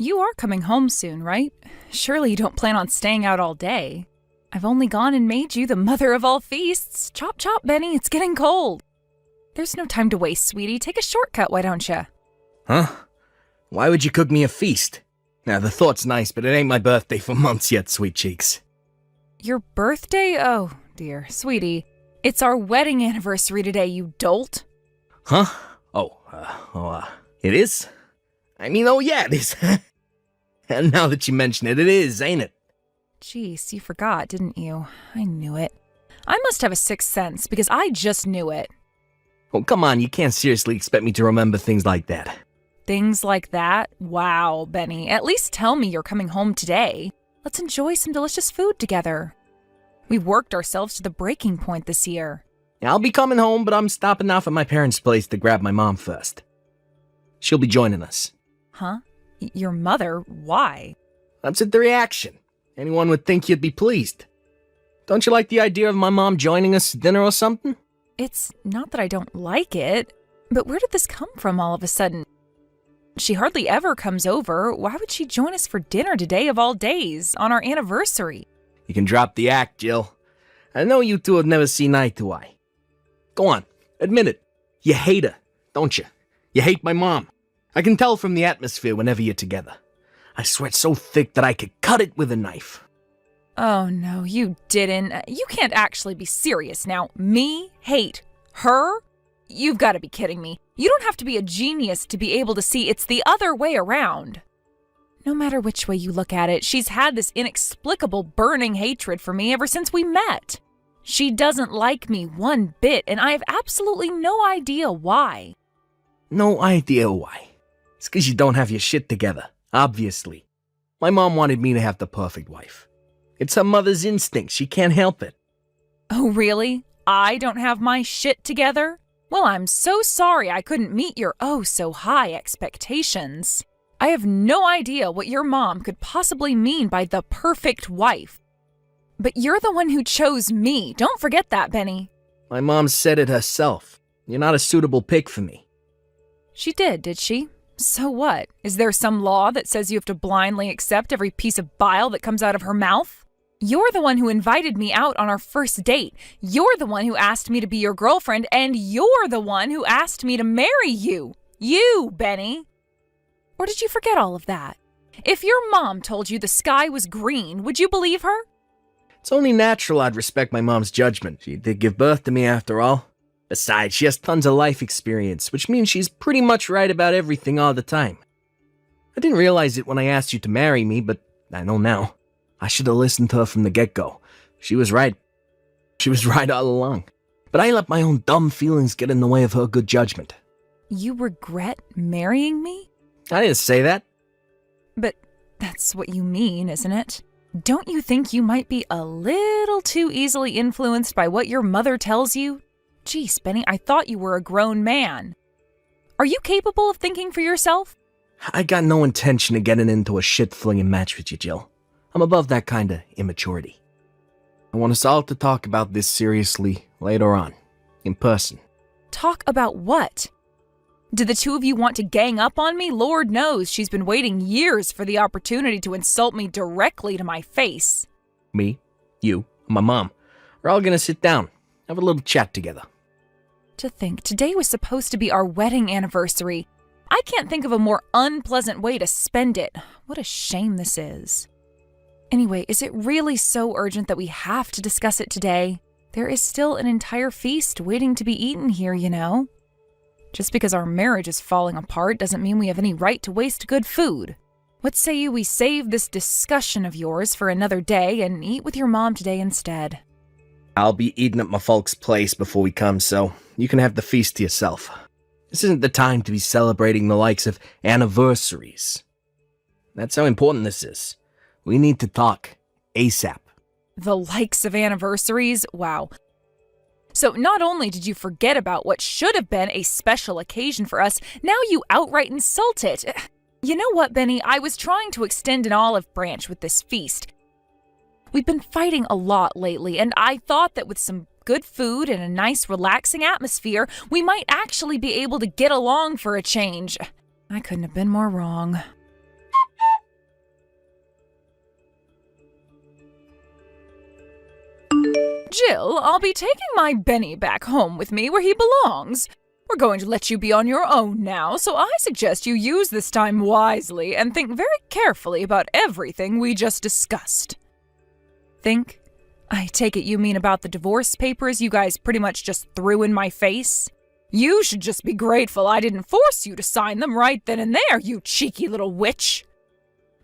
You are coming home soon, right? Surely you don't plan on staying out all day. I've only gone and made you the mother of all feasts. Chop chop, Benny, it's getting cold. There's no time to waste, sweetie. Take a shortcut, why don't you? Huh? Why would you cook me a feast? Now, the thought's nice, but it ain't my birthday for months yet, sweet cheeks. Your birthday? Oh, dear. Sweetie, it's our wedding anniversary today, you dolt. Huh? It is? I mean, oh yeah, it is. And now that you mention it, it is, ain't it? Jeez, you forgot, didn't you? I knew it. I must have a sixth sense, because I just knew it. Oh, come on, you can't seriously expect me to remember things like that. Things like that? Wow, Benny. At least tell me you're coming home today. Let's enjoy some delicious food together. We've worked ourselves to the breaking point this year. I'll be coming home, but I'm stopping off at my parents' place to grab my mom first. She'll be joining us. Huh? Your mother? Why? That's the reaction. Anyone would think you'd be pleased. Don't you like the idea of my mom joining us at dinner or something? It's not that I don't like it, but where did this come from all of a sudden? She hardly ever comes over. Why would she join us for dinner today of all days, on our anniversary? You can drop the act, Jill. I know you two have never seen eye to eye. Go on, admit it. You hate her, don't you? You hate my mom. I can tell from the atmosphere whenever you're together. I sweat so thick that I could cut it with a knife. Oh, no, you didn't. You can't actually be serious now. Me hate her? You've got to be kidding me. You don't have to be a genius to be able to see it's the other way around. No matter which way you look at it, she's had this inexplicable burning hatred for me ever since we met. She doesn't like me one bit, and I have absolutely no idea why. No idea why. It's 'cause you don't have your shit together, obviously. My mom wanted me to have the perfect wife. It's her mother's instinct, she can't help it. Oh, really? I don't have my shit together? Well, I'm so sorry I couldn't meet your oh-so-high expectations. I have no idea what your mom could possibly mean by the perfect wife. But you're the one who chose me. Don't forget that, Benny. My mom said it herself. You're not a suitable pick for me. She did she? So what? Is there some law that says you have to blindly accept every piece of bile that comes out of her mouth? You're the one who invited me out on our first date. You're the one who asked me to be your girlfriend, and you're the one who asked me to marry you. You, Benny. Or did you forget all of that? If your mom told you the sky was green, would you believe her? It's only natural I'd respect my mom's judgment. She did give birth to me after all. Besides, she has tons of life experience, which means she's pretty much right about everything all the time. I didn't realize it when I asked you to marry me, but I know now. I should have listened to her from the get-go. She was right. She was right all along. But I let my own dumb feelings get in the way of her good judgment. You regret marrying me? I didn't say that. But that's what you mean, isn't it? Don't you think you might be a little too easily influenced by what your mother tells you? Geez, Benny, I thought you were a grown man. Are you capable of thinking for yourself? I got no intention of getting into a shit-flinging match with you, Jill. I'm above that kind of immaturity. I want us all to talk about this seriously later on, in person. Talk about what? Do the two of you want to gang up on me? Lord knows she's been waiting years for the opportunity to insult me directly to my face. Me, you, and my mom. We're all gonna sit down, have a little chat together. To think, today was supposed to be our wedding anniversary. I can't think of a more unpleasant way to spend it. What a shame this is. Anyway, is it really so urgent that we have to discuss it today? There is still an entire feast waiting to be eaten here, you know. Just because our marriage is falling apart doesn't mean we have any right to waste good food. What say you we save this discussion of yours for another day and eat with your mom today instead? I'll be eating at my folks' place before we come, so you can have the feast to yourself. This isn't the time to be celebrating the likes of anniversaries. That's how important this is. We need to talk ASAP. The likes of anniversaries? Wow. So not only did you forget about what should have been a special occasion for us, now you outright insult it. You know what, Benny? I was trying to extend an olive branch with this feast. We've been fighting a lot lately, and I thought that with some good food and a nice relaxing atmosphere, we might actually be able to get along for a change. I couldn't have been more wrong. Jill, I'll be taking my Benny back home with me where he belongs. We're going to let you be on your own now, so I suggest you use this time wisely and think very carefully about everything we just discussed. Think? I take it you mean about the divorce papers you guys pretty much just threw in my face? You should just be grateful I didn't force you to sign them right then and there, you cheeky little witch.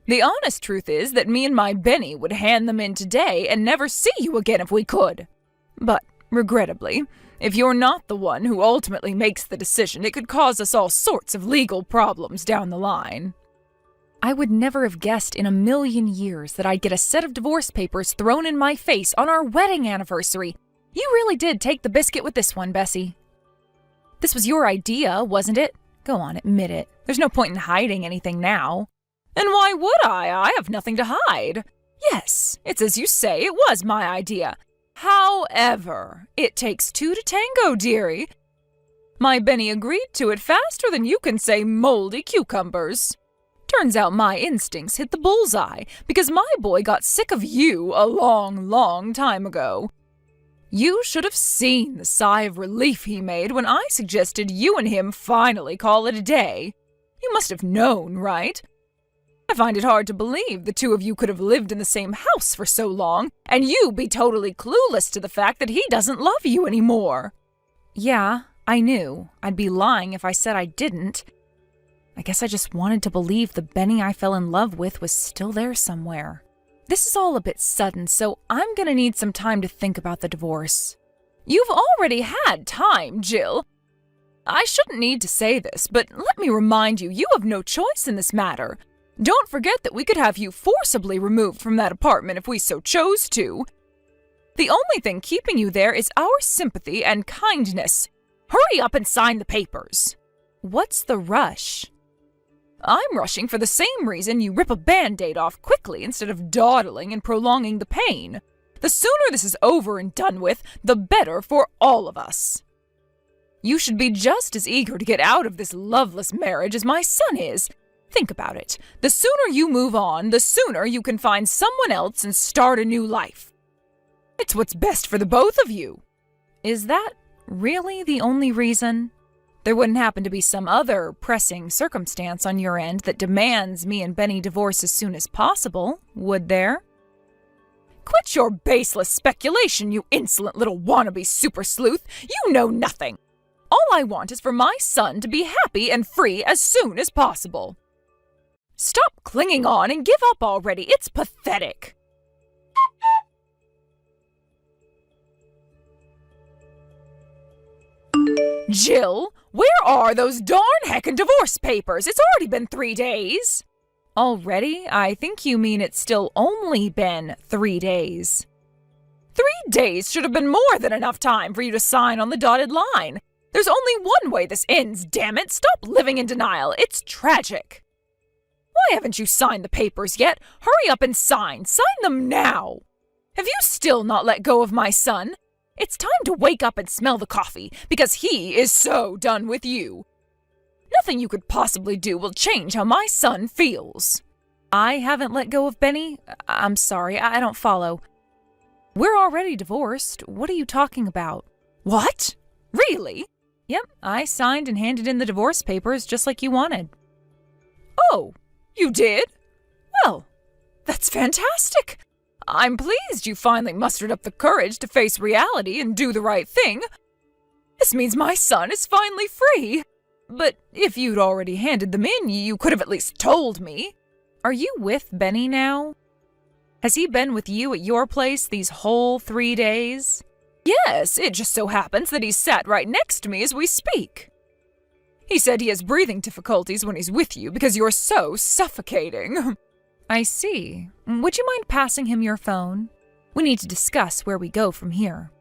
The honest truth is that me and my Benny would hand them in today and never see you again if we could. But, regrettably, if you're not the one who ultimately makes the decision, it could cause us all sorts of legal problems down the line. I would never have guessed in a million years that I'd get a set of divorce papers thrown in my face on our wedding anniversary. You really did take the biscuit with this one, Bessie. This was your idea, wasn't it? Go on, admit it. There's no point in hiding anything now. And why would I? I have nothing to hide. Yes, it's as you say, it was my idea. However, it takes two to tango, dearie. My Benny agreed to it faster than you can say moldy cucumbers. Turns out my instincts hit the bullseye, because my boy got sick of you a long, long time ago. You should have seen the sigh of relief he made when I suggested you and him finally call it a day. You must have known, right? I find it hard to believe the two of you could have lived in the same house for so long, and you be totally clueless to the fact that he doesn't love you anymore. Yeah, I knew. I'd be lying if I said I didn't. I guess I just wanted to believe the Benny I fell in love with was still there somewhere. This is all a bit sudden, so I'm gonna need some time to think about the divorce. You've already had time, Jill. I shouldn't need to say this, but let me remind you, you have no choice in this matter. Don't forget that we could have you forcibly removed from that apartment if we so chose to. The only thing keeping you there is our sympathy and kindness. Hurry up and sign the papers. What's the rush? I'm rushing for the same reason you rip a Band-Aid off quickly instead of dawdling and prolonging the pain. The sooner this is over and done with, the better for all of us. You should be just as eager to get out of this loveless marriage as my son is. Think about it. The sooner you move on, the sooner you can find someone else and start a new life. It's what's best for the both of you. Is that really the only reason? There wouldn't happen to be some other pressing circumstance on your end that demands me and Benny divorce as soon as possible, would there? Quit your baseless speculation, you insolent little wannabe super sleuth. You know nothing. All I want is for my son to be happy and free as soon as possible. Stop clinging on and give up already. It's pathetic. Jill, where are those darn heckin' divorce papers? It's already been 3 days. Already? I think you mean it's still only been 3 days. 3 days should have been more than enough time for you to sign on the dotted line. There's only one way this ends, damn it. Stop living in denial. It's tragic. Why haven't you signed the papers yet? Hurry up and sign. Sign them now. Have you still not let go of my son? It's time to wake up and smell the coffee, because he is so done with you. Nothing you could possibly do will change how my son feels. I haven't let go of Benny? I'm sorry, I don't follow. We're already divorced. What are you talking about? What? Really? Yep, I signed and handed in the divorce papers just like you wanted. Oh, you did? Well, that's fantastic. I'm pleased you finally mustered up the courage to face reality and do the right thing. This means my son is finally free. But if you'd already handed them in, you could have at least told me. Are you with Benny now? Has he been with you at your place these whole 3 days? Yes, it just so happens that he's sat right next to me as we speak. He said he has breathing difficulties when he's with you because you're so suffocating. I see. Would you mind passing him your phone? We need to discuss where we go from here.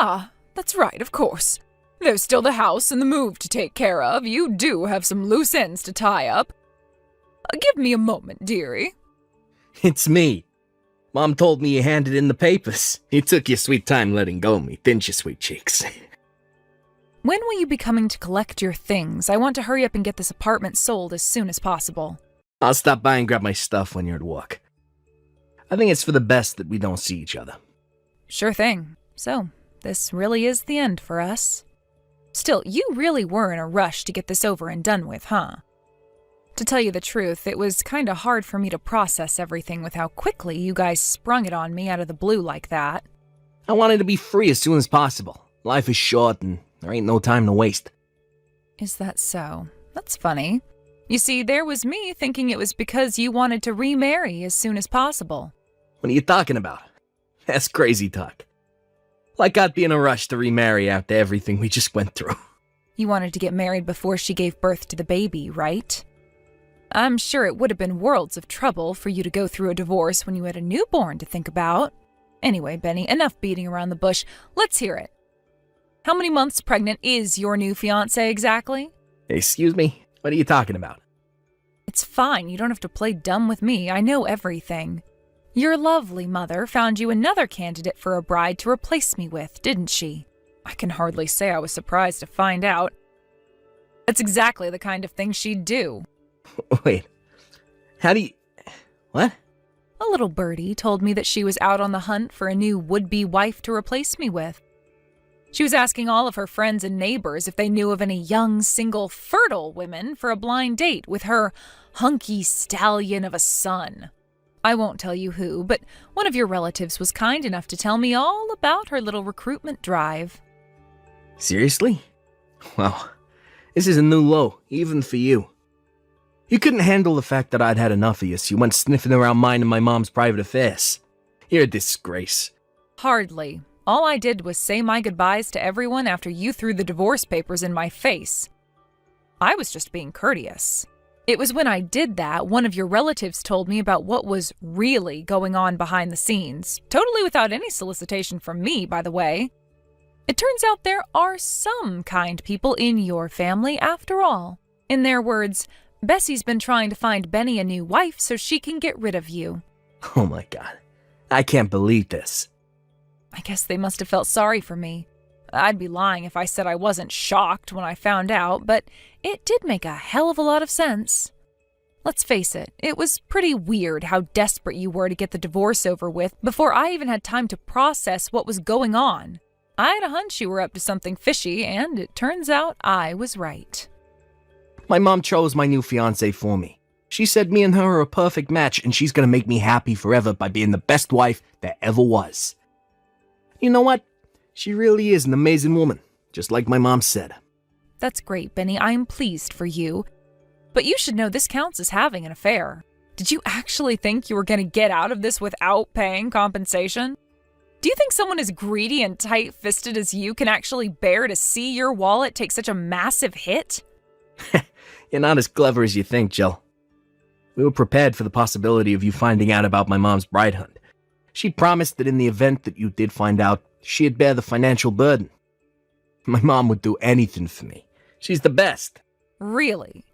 Ah, that's right, of course. There's still the house and the move to take care of. You do have some loose ends to tie up. Give me a moment, dearie. It's me. Mom told me you handed in the papers. You took your sweet time letting go of me, didn't you, sweet cheeks? When will you be coming to collect your things? I want to hurry up and get this apartment sold as soon as possible. I'll stop by and grab my stuff when you're at work. I think it's for the best that we don't see each other. Sure thing. So, this really is the end for us. Still, you really were in a rush to get this over and done with, huh? To tell you the truth, it was kinda hard for me to process everything with how quickly you guys sprung it on me out of the blue like that. I wanted to be free as soon as possible. Life is short and there ain't no time to waste. Is that so? That's funny. You see, there was me thinking it was because you wanted to remarry as soon as possible. What are you talking about? That's crazy talk. Like I'd be in a rush to remarry after everything we just went through. You wanted to get married before she gave birth to the baby, right? I'm sure it would have been worlds of trouble for you to go through a divorce when you had a newborn to think about. Anyway, Benny, enough beating around the bush. Let's hear it. How many months pregnant is your new fiancé exactly? Excuse me? What are you talking about? It's fine. You don't have to play dumb with me. I know everything. Your lovely mother found you another candidate for a bride to replace me with, didn't she? I can hardly say I was surprised to find out. That's exactly the kind of thing she'd do. Wait. How do you... What? A little birdie told me that she was out on the hunt for a new would-be wife to replace me with. She was asking all of her friends and neighbors if they knew of any young, single, fertile women for a blind date with her hunky stallion of a son. I won't tell you who, but one of your relatives was kind enough to tell me all about her little recruitment drive. Seriously? Wow. This is a new low, even for you. You couldn't handle the fact that I'd had enough of you, so you went sniffing around mine and my mom's private affairs. You're a disgrace. Hardly. All I did was say my goodbyes to everyone after you threw the divorce papers in my face. I was just being courteous. It was when I did that, one of your relatives told me about what was really going on behind the scenes, totally without any solicitation from me, by the way. It turns out there are some kind people in your family after all. In their words, Bessie's been trying to find Benny a new wife so she can get rid of you. Oh my god. I can't believe this. I guess they must have felt sorry for me. I'd be lying if I said I wasn't shocked when I found out, but it did make a hell of a lot of sense. Let's face it, it was pretty weird how desperate you were to get the divorce over with before I even had time to process what was going on. I had a hunch you were up to something fishy, and it turns out I was right. My mom chose my new fiancé for me. She said me and her are a perfect match and she's gonna make me happy forever by being the best wife there ever was. You know what? She really is an amazing woman, just like my mom said. That's great, Benny. I am pleased for you. But you should know this counts as having an affair. Did you actually think you were going to get out of this without paying compensation? Do you think someone as greedy and tight-fisted as you can actually bear to see your wallet take such a massive hit? You're not as clever as you think, Jill. We were prepared for the possibility of you finding out about my mom's bride hunt. She promised that in the event that you did find out, she'd bear the financial burden. My mom would do anything for me. She's the best. Really?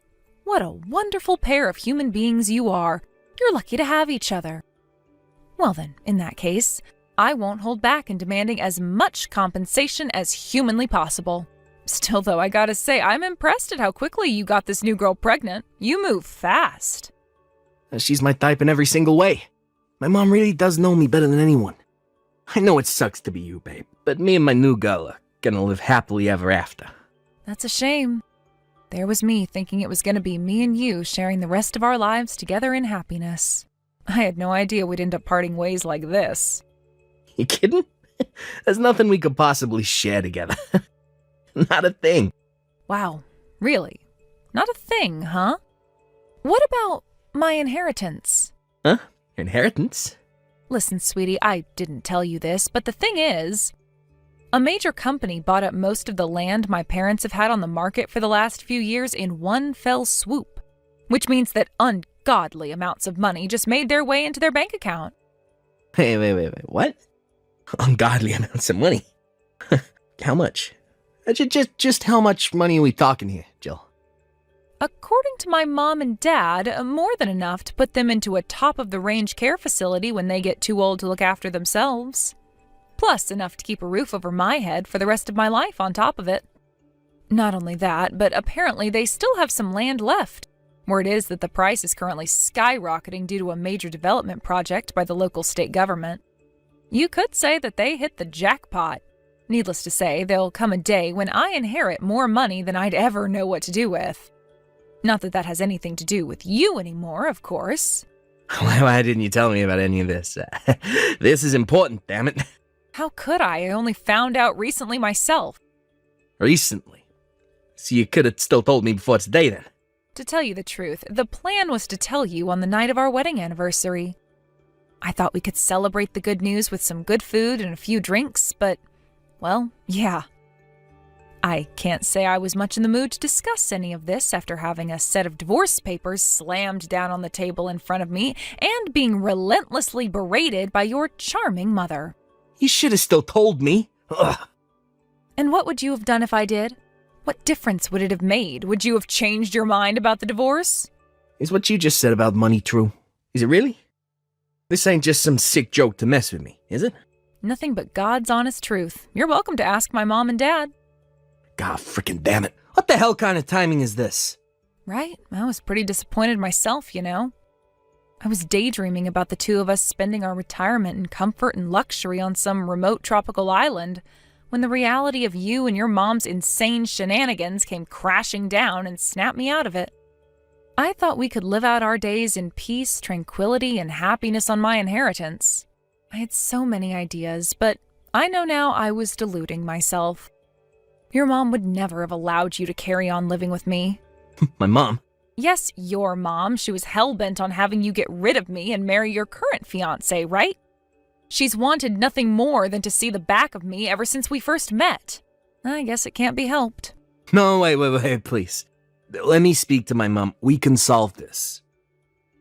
What a wonderful pair of human beings you are. You're lucky to have each other. Well then, in that case, I won't hold back in demanding as much compensation as humanly possible. Still, though, I gotta say, I'm impressed at how quickly you got this new girl pregnant. You move fast. She's my type in every single way. My mom really does know me better than anyone. I know it sucks to be you, babe, but me and my new girl are gonna live happily ever after. That's a shame. There was me thinking it was gonna be me and you sharing the rest of our lives together in happiness. I had no idea we'd end up parting ways like this. You kidding? There's nothing we could possibly share together. Not a thing. Wow, really? Not a thing, huh? What about my inheritance? Huh? Inheritance? Listen, sweetie, I didn't tell you this, but the thing is, a major company bought up most of the land my parents have had on the market for the last few years in one fell swoop, which means that ungodly amounts of money just made their way into their bank account. Wait, what? Ungodly amounts of money? How much? Just how much money are we talking here, Jill? According to my mom and dad, more than enough to put them into a top-of-the-range care facility when they get too old to look after themselves. Plus enough to keep a roof over my head for the rest of my life on top of it. Not only that, but apparently they still have some land left. Word is that the price is currently skyrocketing due to a major development project by the local state government. You could say that they hit the jackpot. Needless to say, there'll come a day when I inherit more money than I'd ever know what to do with. Not that that has anything to do with you anymore, of course. Why didn't you tell me about any of this? This is important, damn it. How could I? I only found out recently myself. Recently? So you could have still told me before today then? To tell you the truth, the plan was to tell you on the night of our wedding anniversary. I thought we could celebrate the good news with some good food and a few drinks, but, well, yeah. I can't say I was much in the mood to discuss any of this after having a set of divorce papers slammed down on the table in front of me and being relentlessly berated by your charming mother. You should have still told me. Ugh. And what would you have done if I did? What difference would it have made? Would you have changed your mind about the divorce? Is what you just said about money true? Is it really? This ain't just some sick joke to mess with me, is it? Nothing but God's honest truth. You're welcome to ask my mom and dad. God frickin' damn it. What the hell kind of timing is this? Right? I was pretty disappointed myself, you know. I was daydreaming about the two of us spending our retirement in comfort and luxury on some remote tropical island, when the reality of you and your mom's insane shenanigans came crashing down and snapped me out of it. I thought we could live out our days in peace, tranquility, and happiness on my inheritance. I had so many ideas, but I know now I was deluding myself. Your mom would never have allowed you to carry on living with me. My mom? Yes, your mom. She was hell-bent on having you get rid of me and marry your current fiancé, right? She's wanted nothing more than to see the back of me ever since we first met. I guess it can't be helped. No, wait, please. Let me speak to my mom. We can solve this.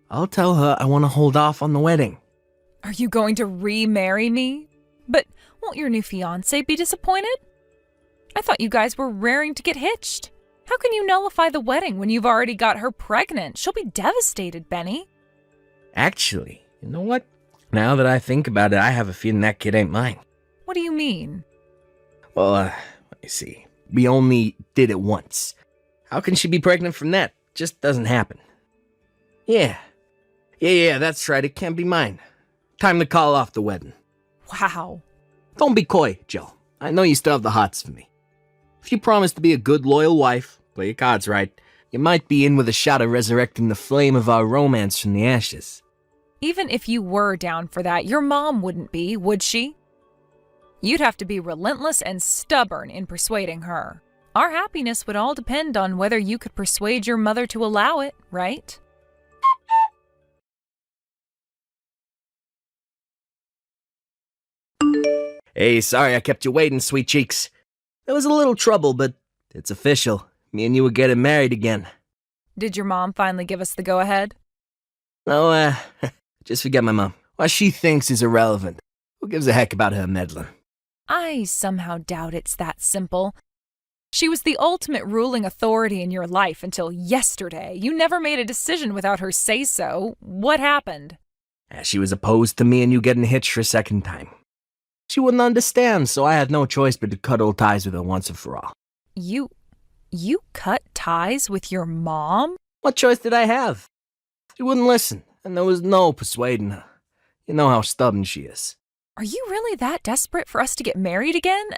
I'll tell her I want to hold off on the wedding. Are you going to remarry me? But won't your new fiancé be disappointed? I thought you guys were raring to get hitched. How can you nullify the wedding when you've already got her pregnant? She'll be devastated, Benny. Actually, you know what? Now that I think about it, I have a feeling that kid ain't mine. What do you mean? Well, let me see. We only did it once. How can she be pregnant from that? Just doesn't happen. Yeah, that's right. It can't be mine. Time to call off the wedding. Wow. Don't be coy, Jill. I know you still have the hots for me. If you promise to be a good, loyal wife, play your cards right, you might be in with a shot of resurrecting the flame of our romance from the ashes. Even if you were down for that, your mom wouldn't be, would she? You'd have to be relentless and stubborn in persuading her. Our happiness would all depend on whether you could persuade your mother to allow it, right? Hey, sorry I kept you waiting, sweet cheeks. There was a little trouble, but it's official. Me and you are getting married again. Did your mom finally give us the go-ahead? No, just forget my mom. What she thinks is irrelevant. Who gives a heck about her meddling? I somehow doubt it's that simple. She was the ultimate ruling authority in your life until yesterday. You never made a decision without her say-so. What happened? She was opposed to me and you getting hitched for a second time. She wouldn't understand, so I had no choice but to cut old ties with her once and for all. You cut ties with your mom? What choice did I have? She wouldn't listen, and there was no persuading her. You know how stubborn she is. Are you really that desperate for us to get married again?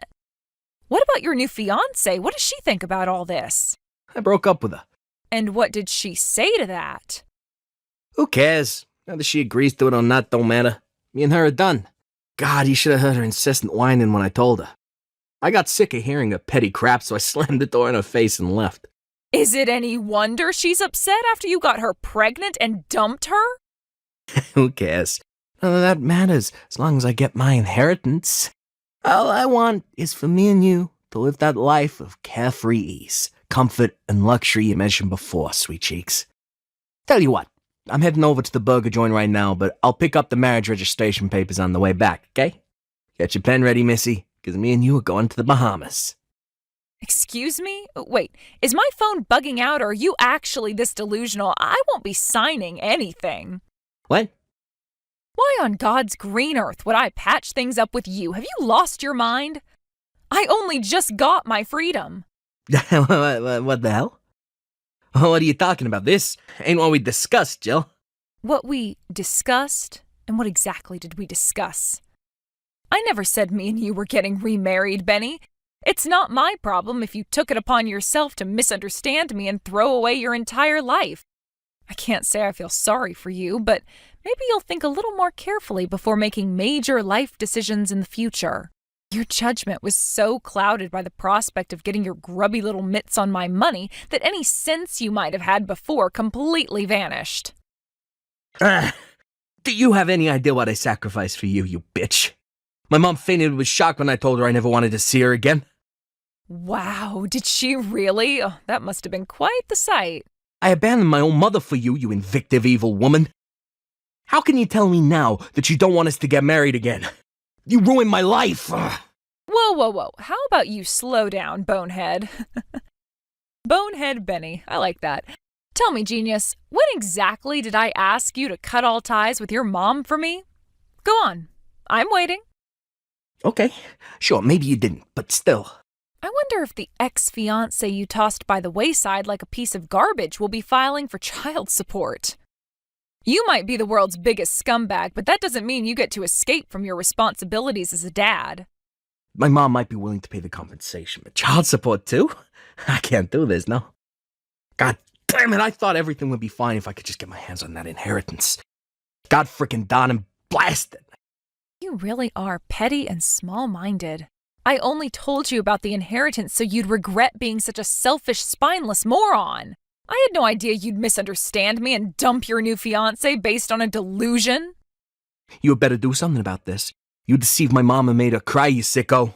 What about your new fiancé? What does she think about all this? I broke up with her. And what did she say to that? Who cares? Whether she agrees to it or not don't matter. Me and her are done. God, you should have heard her incessant whining when I told her. I got sick of hearing her petty crap, so I slammed the door in her face and left. Is it any wonder she's upset after you got her pregnant and dumped her? Who cares? None of that matters, as long as I get my inheritance. All I want is for me and you to live that life of carefree ease, comfort, and luxury you mentioned before, sweet cheeks. Tell you what, I'm heading over to the burger joint right now, but I'll pick up the marriage registration papers on the way back, okay? Get your pen ready, missy, because me and you are going to the Bahamas. Excuse me? Wait, is my phone bugging out or are you actually this delusional? I won't be signing anything. What? Why on God's green earth would I patch things up with you? Have you lost your mind? I only just got my freedom. What the hell? What are you talking about? This ain't what we discussed, Jill. What we discussed? And what exactly did we discuss? I never said me and you were getting remarried, Benny. It's not my problem if you took it upon yourself to misunderstand me and throw away your entire life. I can't say I feel sorry for you, but maybe you'll think a little more carefully before making major life decisions in the future. Your judgment was so clouded by the prospect of getting your grubby little mitts on my money that any sense you might have had before completely vanished. Do you have any idea what I sacrificed for you, you bitch? My mom fainted with shock when I told her I never wanted to see her again. Wow, did she really? Oh, that must have been quite the sight. I abandoned my own mother for you, you invictive evil woman. How can you tell me now that you don't want us to get married again? You ruined my life. Ugh. Whoa. How about you slow down, bonehead? Bonehead Benny, I like that. Tell me, genius, when exactly did I ask you to cut all ties with your mom for me? Go on, I'm waiting. Okay, sure, maybe you didn't, but still. I wonder if the ex-fiancé you tossed by the wayside like a piece of garbage will be filing for child support. You might be the world's biggest scumbag, but that doesn't mean you get to escape from your responsibilities as a dad. My mom might be willing to pay the compensation, but child support too? I can't do this, no. God damn it, I thought everything would be fine if I could just get my hands on that inheritance. God frickin' darn and blast it. You really are petty and small-minded. I only told you about the inheritance so you'd regret being such a selfish, spineless moron. I had no idea you'd misunderstand me and dump your new fiancé based on a delusion. You had better do something about this. You deceived my mom and made her cry, you sicko.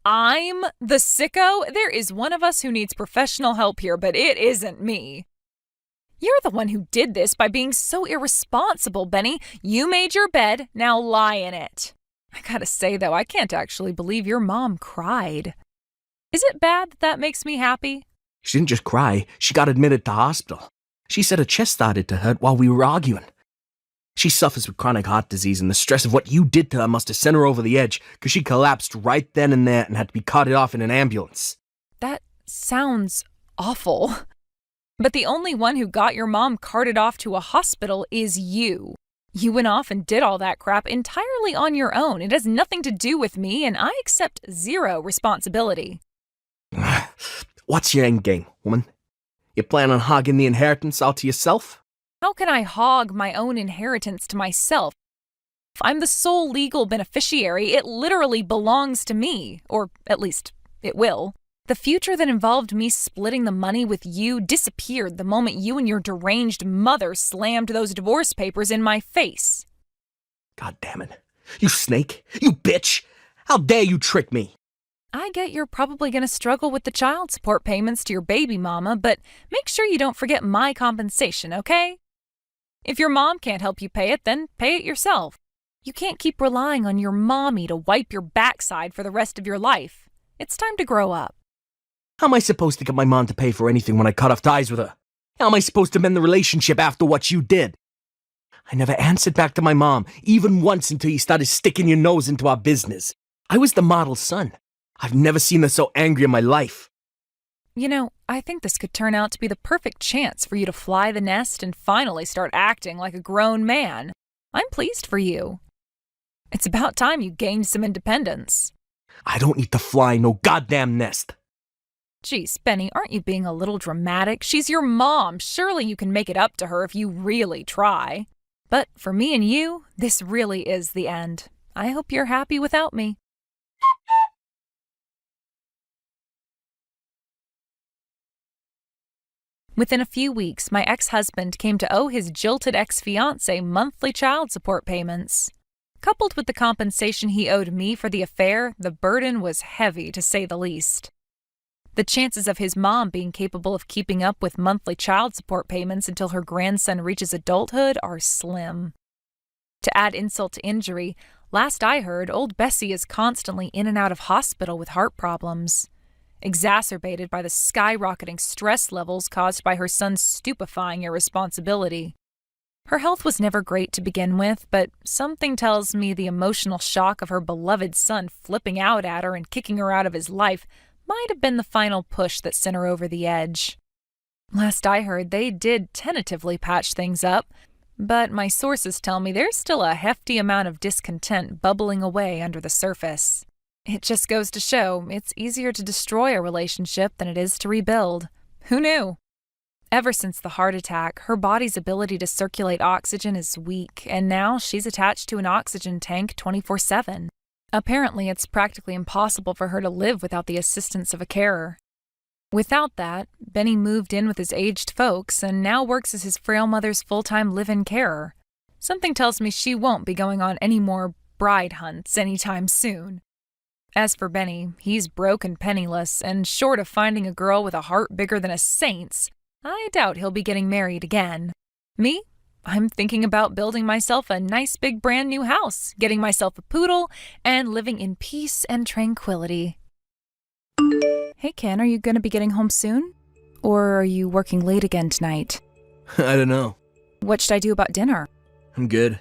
I'm the sicko? There is one of us who needs professional help here, but it isn't me. You're the one who did this by being so irresponsible, Benny. You made your bed, now lie in it. I gotta say, though, I can't actually believe your mom cried. Is it bad that that makes me happy? She didn't just cry, she got admitted to hospital. She said her chest started to hurt while we were arguing. She suffers with chronic heart disease, and the stress of what you did to her must have sent her over the edge, because she collapsed right then and there and had to be carted off in an ambulance. That sounds awful. But the only one who got your mom carted off to a hospital is you. You went off and did all that crap entirely on your own. It has nothing to do with me, and I accept zero responsibility. What's your end game, woman? You plan on hogging the inheritance all to yourself? How can I hog my own inheritance to myself? If I'm the sole legal beneficiary, it literally belongs to me, or at least it will. The future that involved me splitting the money with you disappeared the moment you and your deranged mother slammed those divorce papers in my face. God damn it. You snake! You bitch! How dare you trick me! I get you're probably going to struggle with the child support payments to your baby mama, but make sure you don't forget my compensation, okay? If your mom can't help you pay it, then pay it yourself. You can't keep relying on your mommy to wipe your backside for the rest of your life. It's time to grow up. How am I supposed to get my mom to pay for anything when I cut off ties with her? How am I supposed to mend the relationship after what you did? I never answered back to my mom, even once until you started sticking your nose into our business. I was the model son. I've never seen her so angry in my life. You know, I think this could turn out to be the perfect chance for you to fly the nest and finally start acting like a grown man. I'm pleased for you. It's about time you gained some independence. I don't need to fly no goddamn nest. Geez, Benny, aren't you being a little dramatic? She's your mom. Surely you can make it up to her if you really try. But for me and you, this really is the end. I hope you're happy without me. Within a few weeks, my ex-husband came to owe his jilted ex-fiancée monthly child support payments. Coupled with the compensation he owed me for the affair, the burden was heavy, to say the least. The chances of his mom being capable of keeping up with monthly child support payments until her grandson reaches adulthood are slim. To add insult to injury, last I heard, old Bessie is constantly in and out of hospital with heart problems, exacerbated by the skyrocketing stress levels caused by her son's stupefying irresponsibility. Her health was never great to begin with, but something tells me the emotional shock of her beloved son flipping out at her and kicking her out of his life might have been the final push that sent her over the edge. Last I heard, they did tentatively patch things up, But my sources tell me there's still a hefty amount of discontent bubbling away under the surface. It just goes to show it's easier to destroy a relationship than it is to rebuild. Who knew? Ever since the heart attack, her body's ability to circulate oxygen is weak, and now she's attached to an oxygen tank 24/7. Apparently, it's practically impossible for her to live without the assistance of a carer. Without that, Benny moved in with his aged folks and now works as his frail mother's full-time live-in carer. Something tells me she won't be going on any more bride hunts anytime soon. As for Benny, he's broke and penniless, and short of finding a girl with a heart bigger than a saint's, I doubt he'll be getting married again. Me? I'm thinking about building myself a nice big brand new house, getting myself a poodle, and living in peace and tranquility. Hey Ken, are you going to be getting home soon? Or are you working late again tonight? I don't know. What should I do about dinner? I'm good.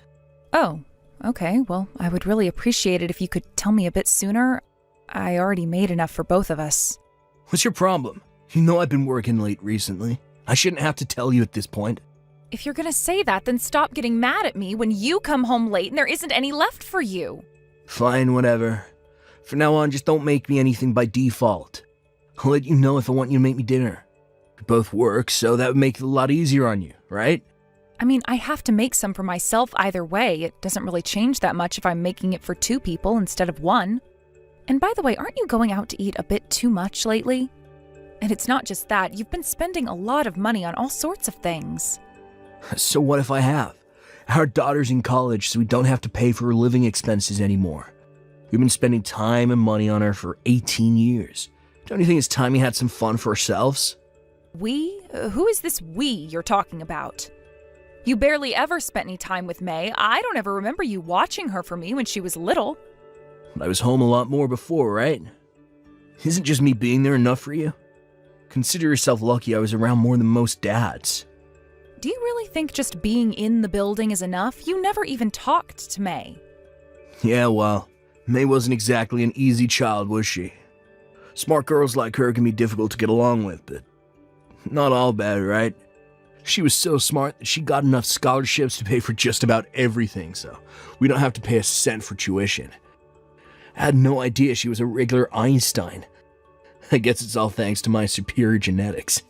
Oh, okay. Well, I would really appreciate it if you could tell me a bit sooner. I already made enough for both of us. What's your problem? You know I've been working late recently. I shouldn't have to tell you at this point. If you're going to say that, then stop getting mad at me when you come home late and there isn't any left for you. Fine, whatever. From now on, just don't make me anything by default. I'll let you know if I want you to make me dinner. We both work, so that would make it a lot easier on you, right? I mean, I have to make some for myself either way. It doesn't really change that much if I'm making it for 2 people instead of 1. And by the way, aren't you going out to eat a bit too much lately? And it's not just that, you've been spending a lot of money on all sorts of things. So what if I have? Our daughter's in college, so we don't have to pay for her living expenses anymore. We've been spending time and money on her for 18 years. Don't you think it's time we had some fun for ourselves? We? Who is this we you're talking about? You barely ever spent any time with May. I don't ever remember you watching her for me when she was little. I was home a lot more before, right? Isn't just me being there enough for you? Consider yourself lucky I was around more than most dads. Do you really think just being in the building is enough? You never even talked to May. Yeah, well, May wasn't exactly an easy child, was she? Smart girls like her can be difficult to get along with, but not all bad, right? She was so smart that she got enough scholarships to pay for just about everything, so we don't have to pay a cent for tuition. I had no idea she was a regular Einstein. I guess it's all thanks to my superior genetics.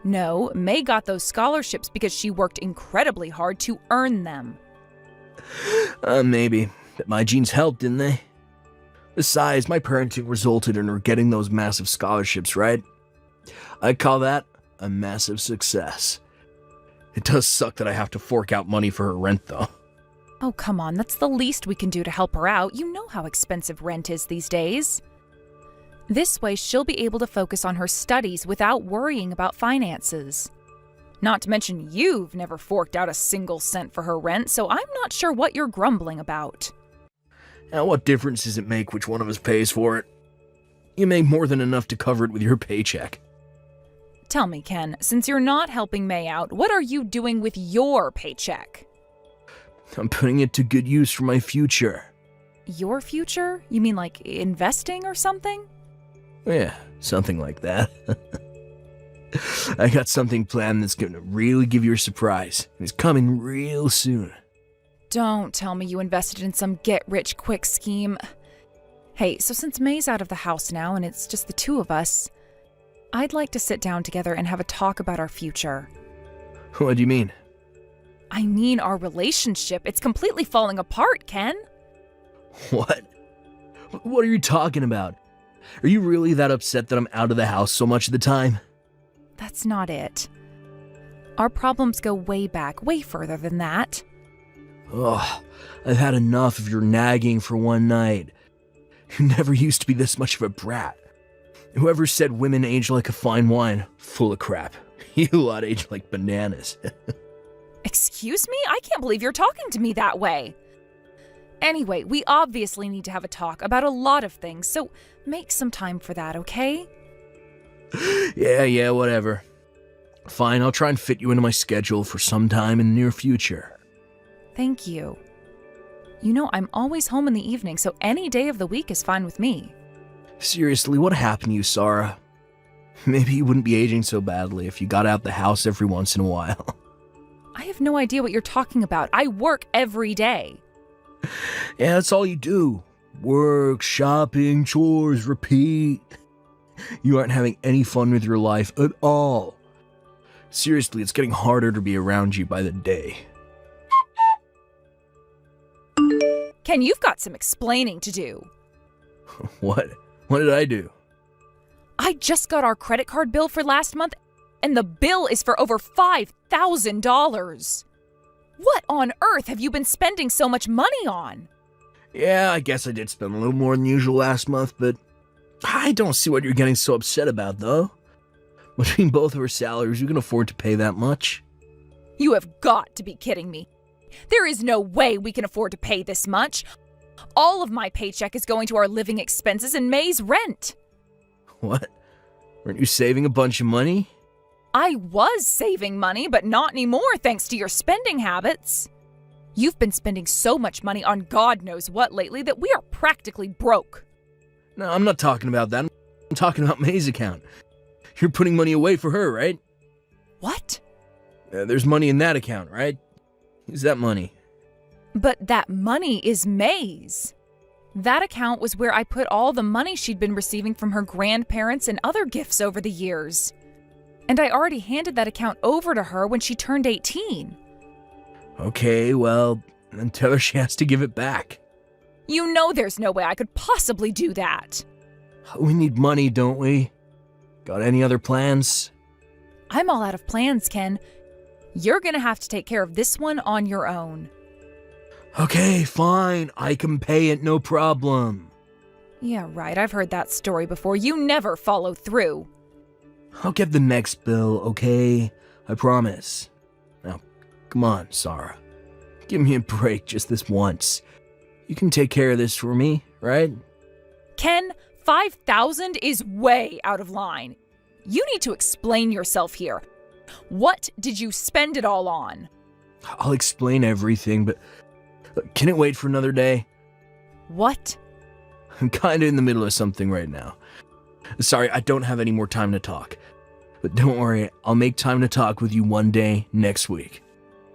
No, May got those scholarships because she worked incredibly hard to earn them. Maybe, but my genes helped, didn't they? Besides, my parenting resulted in her getting those massive scholarships, right? I call that a massive success. It does suck that I have to fork out money for her rent, though. Oh, come on, that's the least we can do to help her out. You know how expensive rent is these days. This way, she'll be able to focus on her studies without worrying about finances. Not to mention, you've never forked out a single cent for her rent, so I'm not sure what you're grumbling about. Now, what difference does it make which one of us pays for it? You make more than enough to cover it with your paycheck. Tell me, Ken, since you're not helping May out, what are you doing with your paycheck? I'm putting it to good use for my future. Your future? You mean like investing or something? Yeah, something like that. I got something planned that's going to really give you a surprise. It's coming real soon. Don't tell me you invested in some get-rich-quick scheme. Hey, so since May's out of the house now and it's just the 2 of us, I'd like to sit down together and have a talk about our future. What do you mean? I mean our relationship. It's completely falling apart, Ken. What? What are you talking about? Are you really that upset that I'm out of the house so much of the time? That's not it. Our problems go way back, way further than that. Ugh, I've had enough of your nagging for one night. You never used to be this much of a brat. Whoever said women age like a fine wine, full of crap. You lot age like bananas. Excuse me? I can't believe you're talking to me that way. Anyway, we obviously need to have a talk about a lot of things, so make some time for that, okay? Yeah, whatever. Fine, I'll try and fit you into my schedule for some time in the near future. Thank you. You know, I'm always home in the evening, so any day of the week is fine with me. Seriously, what happened to you, Sarah? Maybe you wouldn't be aging so badly if you got out the house every once in a while. I have no idea what you're talking about. I work every day. Yeah, that's all you do. Work, shopping, chores, repeat. You aren't having any fun with your life at all. Seriously, it's getting harder to be around you by the day. Ken, you've got some explaining to do. What? What did I do? I just got our credit card bill for last month, and the bill is for over $5,000. What on earth have you been spending so much money on? Yeah, I guess I did spend a little more than usual last month, but I don't see what you're getting so upset about, though. Between both of our salaries, you can afford to pay that much. You have got to be kidding me. There is no way we can afford to pay this much. All of my paycheck is going to our living expenses and May's rent. What? Weren't you saving a bunch of money? I was saving money, but not anymore thanks to your spending habits. You've been spending so much money on God knows what lately that we are practically broke. No, I'm not talking about that. I'm talking about May's account. You're putting money away for her, right? What? There's money in that account, right? Use that money. But that money is May's. That account was where I put all the money she'd been receiving from her grandparents and other gifts over the years. And I already handed that account over to her when she turned 18. Okay, well, then tell her she has to give it back. You know there's no way I could possibly do that. We need money, don't we? Got any other plans? I'm all out of plans, Ken. You're gonna have to take care of this one on your own. Okay, fine. I can pay it, no problem. Yeah, right. I've heard that story before. You never follow through. I'll get the next bill, okay? I promise. Now, come on, Sarah. Give me a break just this once. You can take care of this for me, right? Ken, 5,000 is way out of line. You need to explain yourself here. What did you spend it all on? I'll explain everything, but can it wait for another day? What? I'm kinda in the middle of something right now. Sorry, I don't have any more time to talk. But don't worry, I'll make time to talk with you one day next week.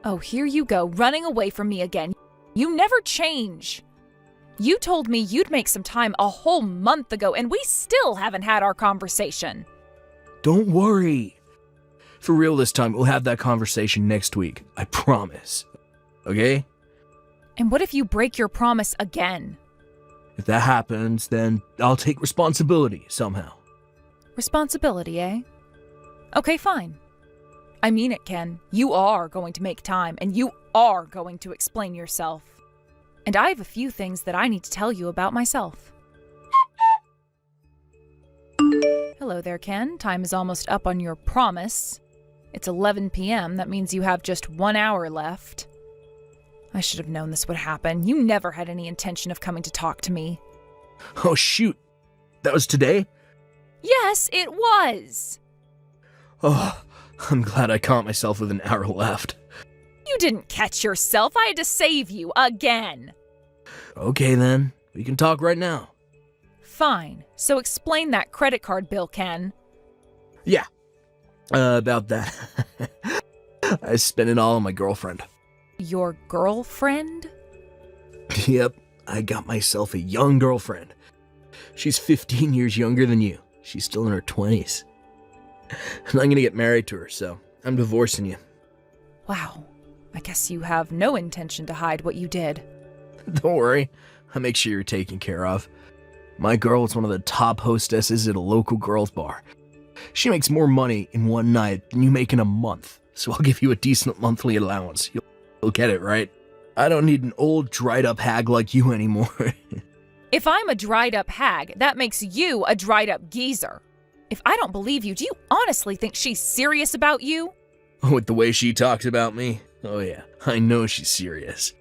Oh, here you go, running away from me again. You never change. You told me you'd make some time a whole month ago, and we still haven't had our conversation. Don't worry. For real this time, we'll have that conversation next week. I promise. Okay? And what if you break your promise again? If that happens, then I'll take responsibility somehow. Responsibility, eh? Okay, fine. I mean it, Ken. You are going to make time, and you are going to explain yourself. And I have a few things that I need to tell you about myself. Hello there, Ken. Time is almost up on your promise. It's 11 p.m. That means you have just 1 hour left. I should have known this would happen. You never had any intention of coming to talk to me. Oh, shoot. That was today? Yes, it was. Oh, I'm glad I caught myself with an hour left. You didn't catch yourself. I had to save you again. Okay, then. We can talk right now. Fine. So explain that credit card bill, Ken. Yeah. About that. I spent it all on my girlfriend. Your girlfriend? Yep, I got myself a young girlfriend. She's 15 years younger than you. She's still in her 20s. And I'm gonna get married to her, so I'm divorcing you. Wow. I guess you have no intention to hide what you did. Don't worry, I'll make sure you're taken care of. My girl is one of the top hostesses at a local girls' bar. She makes more money in one night than you make in a month, so I'll give you a decent monthly allowance. You'll get it, right? I don't need an old, dried-up hag like you anymore. If I'm a dried-up hag, that makes you a dried-up geezer. If I don't believe you, do you honestly think she's serious about you? With the way she talks about me? Oh yeah, I know she's serious.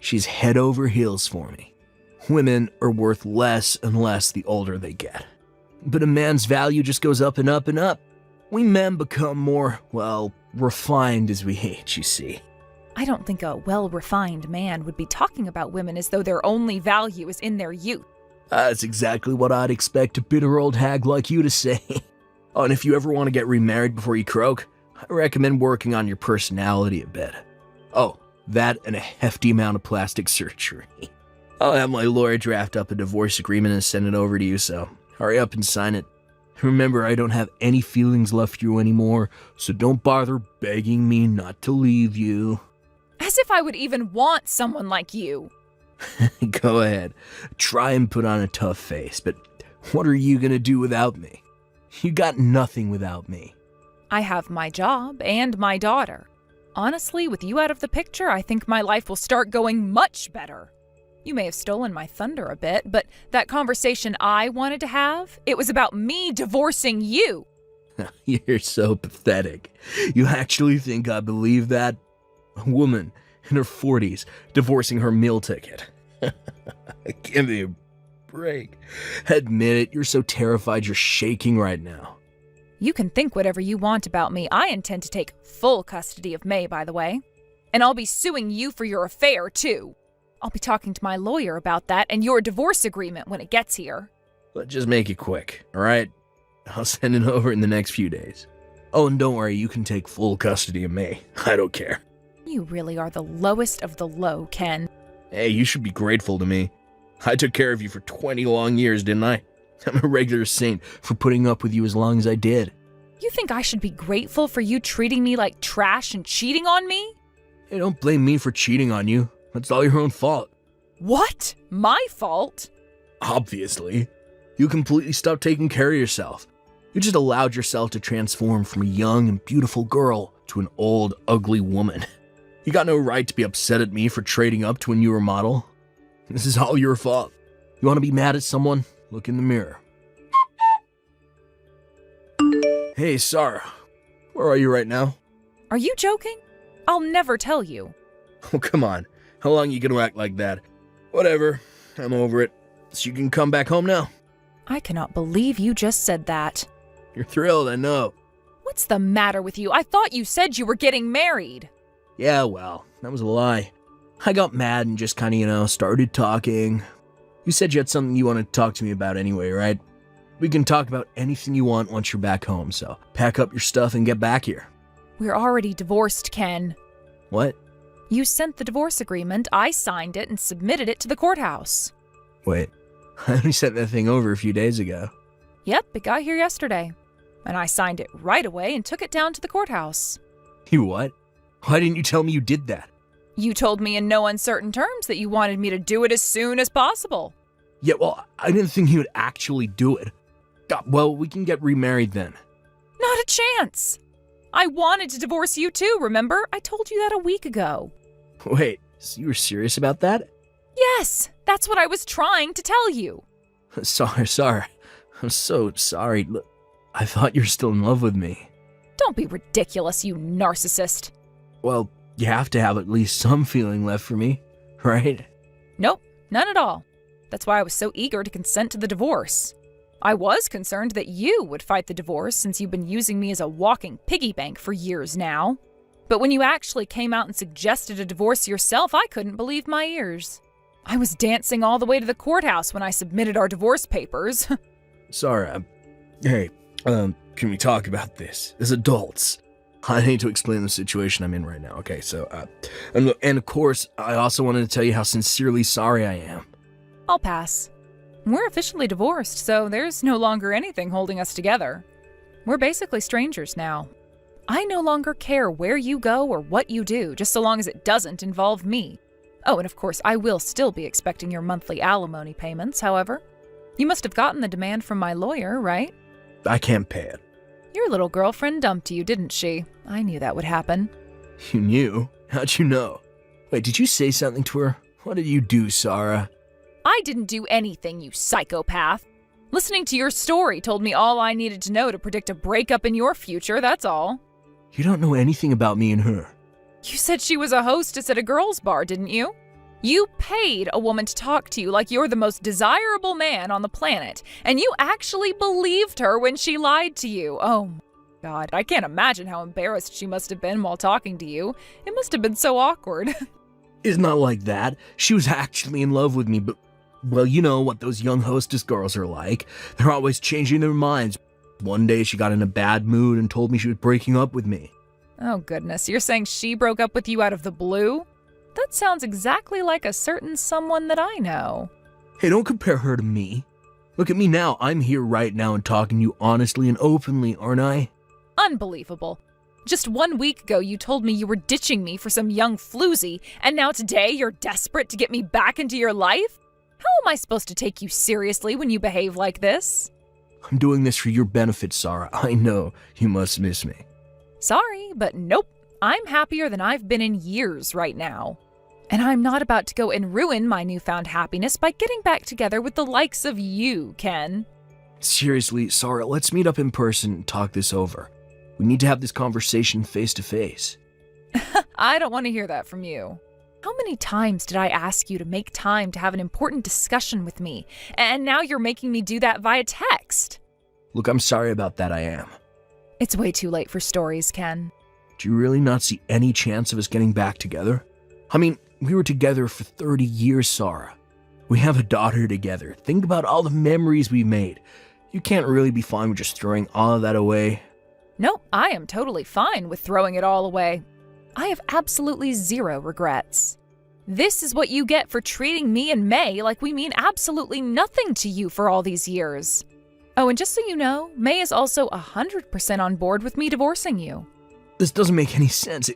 She's head over heels for me. Women are worth less and less the older they get. But a man's value just goes up and up and up. We men become more, well, refined as we age, you see. I don't think a well-refined man would be talking about women as though their only value is in their youth. That's exactly what I'd expect a bitter old hag like you to say. Oh, and if you ever want to get remarried before you croak, I recommend working on your personality a bit. Oh, that and a hefty amount of plastic surgery. I'll have my lawyer draft up a divorce agreement and send it over to you, so hurry up and sign it. Remember, I don't have any feelings left for you anymore, so don't bother begging me not to leave you. As if I would even want someone like you. Go ahead. Try and put on a tough face, but what are you gonna do without me? You got nothing without me. I have my job and my daughter. Honestly, with you out of the picture, I think my life will start going much better. You may have stolen my thunder a bit, but that conversation I wanted to have, it was about me divorcing you. You're so pathetic. You actually think I believe that? A woman in her 40s divorcing her meal ticket. Give me a break. Admit it, you're so terrified you're shaking right now. You can think whatever you want about me. I intend to take full custody of May, by the way. And I'll be suing you for your affair, too. I'll be talking to my lawyer about that and your divorce agreement when it gets here. Let's just make it quick, all right? I'll send it over in the next few days. Oh, and don't worry, you can take full custody of May. I don't care. You really are the lowest of the low, Ken. Hey, you should be grateful to me. I took care of you for 20 long years, didn't I? I'm a regular saint for putting up with you as long as I did. You think I should be grateful for you treating me like trash and cheating on me? Hey, don't blame me for cheating on you. That's all your own fault. What? My fault? Obviously. You completely stopped taking care of yourself. You just allowed yourself to transform from a young and beautiful girl to an old, ugly woman. You got no right to be upset at me for trading up to a newer model. This is all your fault. You want to be mad at someone? Look in the mirror. Hey, Sarah. Where are you right now? Are you joking? I'll never tell you. Oh, come on. How long you gonna act like that? Whatever. I'm over it. So you can come back home now. I cannot believe you just said that. You're thrilled, I know. What's the matter with you? I thought you said you were getting married. Yeah, well, that was a lie. I got mad and just kinda, started talking. You said you had something you wanted to talk to me about anyway, right? We can talk about anything you want once you're back home, so pack up your stuff and get back here. We're already divorced, Ken. What? You sent the divorce agreement, I signed it, and submitted it to the courthouse. Wait, I only sent that thing over a few days ago. Yep, it got here yesterday. And I signed it right away and took it down to the courthouse. You what? Why didn't you tell me you did that? You told me in no uncertain terms that you wanted me to do it as soon as possible. Yeah, well, I didn't think you would actually do it. Well, we can get remarried then. Not a chance. I wanted to divorce you too, remember? I told you that a week ago. Wait, so you were serious about that? Yes, that's what I was trying to tell you. Sorry. I'm so sorry. Look, I thought you were still in love with me. Don't be ridiculous, you narcissist. Well, you have to have at least some feeling left for me, right? Nope, none at all. That's why I was so eager to consent to the divorce. I was concerned that you would fight the divorce since you've been using me as a walking piggy bank for years now. But when you actually came out and suggested a divorce yourself, I couldn't believe my ears. I was dancing all the way to the courthouse when I submitted our divorce papers. Sorry, hey, can we talk about this as adults? I need to explain the situation I'm in right now, okay? So, and of course, I also wanted to tell you how sincerely sorry I am. I'll pass. We're officially divorced, so there's no longer anything holding us together. We're basically strangers now. I no longer care where you go or what you do, just so long as it doesn't involve me. Oh, and of course, I will still be expecting your monthly alimony payments, however. You must have gotten the demand from my lawyer, right? I can't pay it. Your little girlfriend dumped you, didn't she? I knew that would happen. You knew? How'd you know? Wait, did you say something to her? What did you do, Sarah? I didn't do anything, you psychopath. Listening to your story told me all I needed to know to predict a breakup in your future, that's all. You don't know anything about me and her. You said she was a hostess at a girls' bar, didn't you? You paid a woman to talk to you like you're the most desirable man on the planet, and you actually believed her when she lied to you. Oh my God, I can't imagine how embarrassed she must have been while talking to you. It must have been so awkward. It's not like that. She was actually in love with me, but, well, you know what those young hostess girls are like. They're always changing their minds. One day she got in a bad mood and told me she was breaking up with me. Oh goodness, you're saying she broke up with you out of the blue? That sounds exactly like a certain someone that I know. Hey, don't compare her to me. Look at me now. I'm here right now and talking to you honestly and openly, aren't I? Unbelievable. Just 1 week ago you told me you were ditching me for some young floozy, and now today you're desperate to get me back into your life? How am I supposed to take you seriously when you behave like this? I'm doing this for your benefit, Sarah. I know you must miss me. Sorry, but nope. I'm happier than I've been in years right now. And I'm not about to go and ruin my newfound happiness by getting back together with the likes of you, Ken. Seriously, Sarah, let's meet up in person and talk this over. We need to have this conversation face to face. I don't want to hear that from you. How many times did I ask you to make time to have an important discussion with me, and now you're making me do that via text? Look, I'm sorry about that, I am. It's way too late for stories, Ken. Do you really not see any chance of us getting back together? I mean, we were together for 30 years, Sarah. We have a daughter together. Think about all the memories we made. You can't really be fine with just throwing all of that away. Nope, I am totally fine with throwing it all away. I have absolutely zero regrets. This is what you get for treating me and May like we mean absolutely nothing to you for all these years. Oh, and just so you know, May is also 100% on board with me divorcing you. This doesn't make any sense.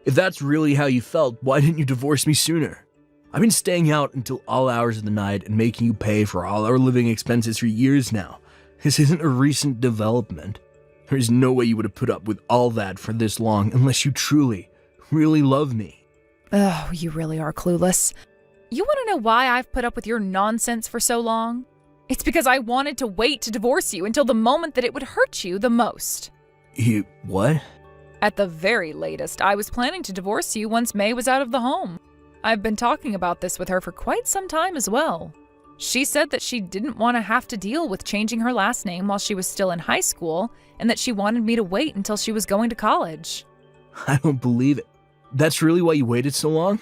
If that's really how you felt, why didn't you divorce me sooner? I've been staying out until all hours of the night and making you pay for all our living expenses for years now. This isn't a recent development. There's no way you would have put up with all that for this long unless you truly, really love me. Oh, you really are clueless. You want to know why I've put up with your nonsense for so long? It's because I wanted to wait to divorce you until the moment that it would hurt you the most. You, what? At the very latest, I was planning to divorce you once May was out of the home. I've been talking about this with her for quite some time as well. She said that she didn't want to have to deal with changing her last name while she was still in high school, and that she wanted me to wait until she was going to college. I don't believe it. That's really why you waited so long?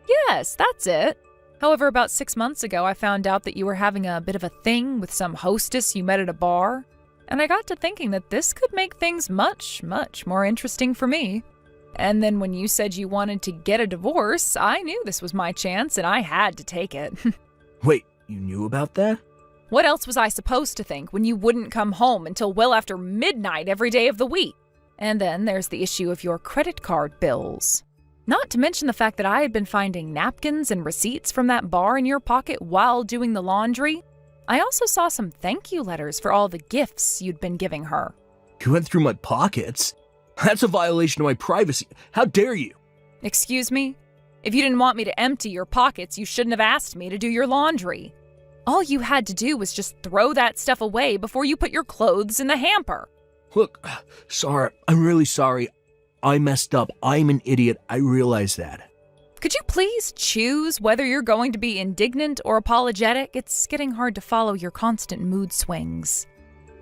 Yes, that's it. However, about 6 months ago, I found out that you were having a bit of a thing with some hostess you met at a bar, and I got to thinking that this could make things much, much more interesting for me. And then when you said you wanted to get a divorce, I knew this was my chance and I had to take it. Wait, you knew about that? What else was I supposed to think when you wouldn't come home until well after midnight every day of the week? And then there's the issue of your credit card bills. Not to mention the fact that I had been finding napkins and receipts from that bar in your pocket while doing the laundry. I also saw some thank you letters for all the gifts you'd been giving her. You went through my pockets? That's a violation of my privacy. How dare you? Excuse me? If you didn't want me to empty your pockets, you shouldn't have asked me to do your laundry. All you had to do was just throw that stuff away before you put your clothes in the hamper. Look, Sarah, I'm really sorry. I messed up. I'm an idiot. I realize that. Could you please choose whether you're going to be indignant or apologetic? It's getting hard to follow your constant mood swings.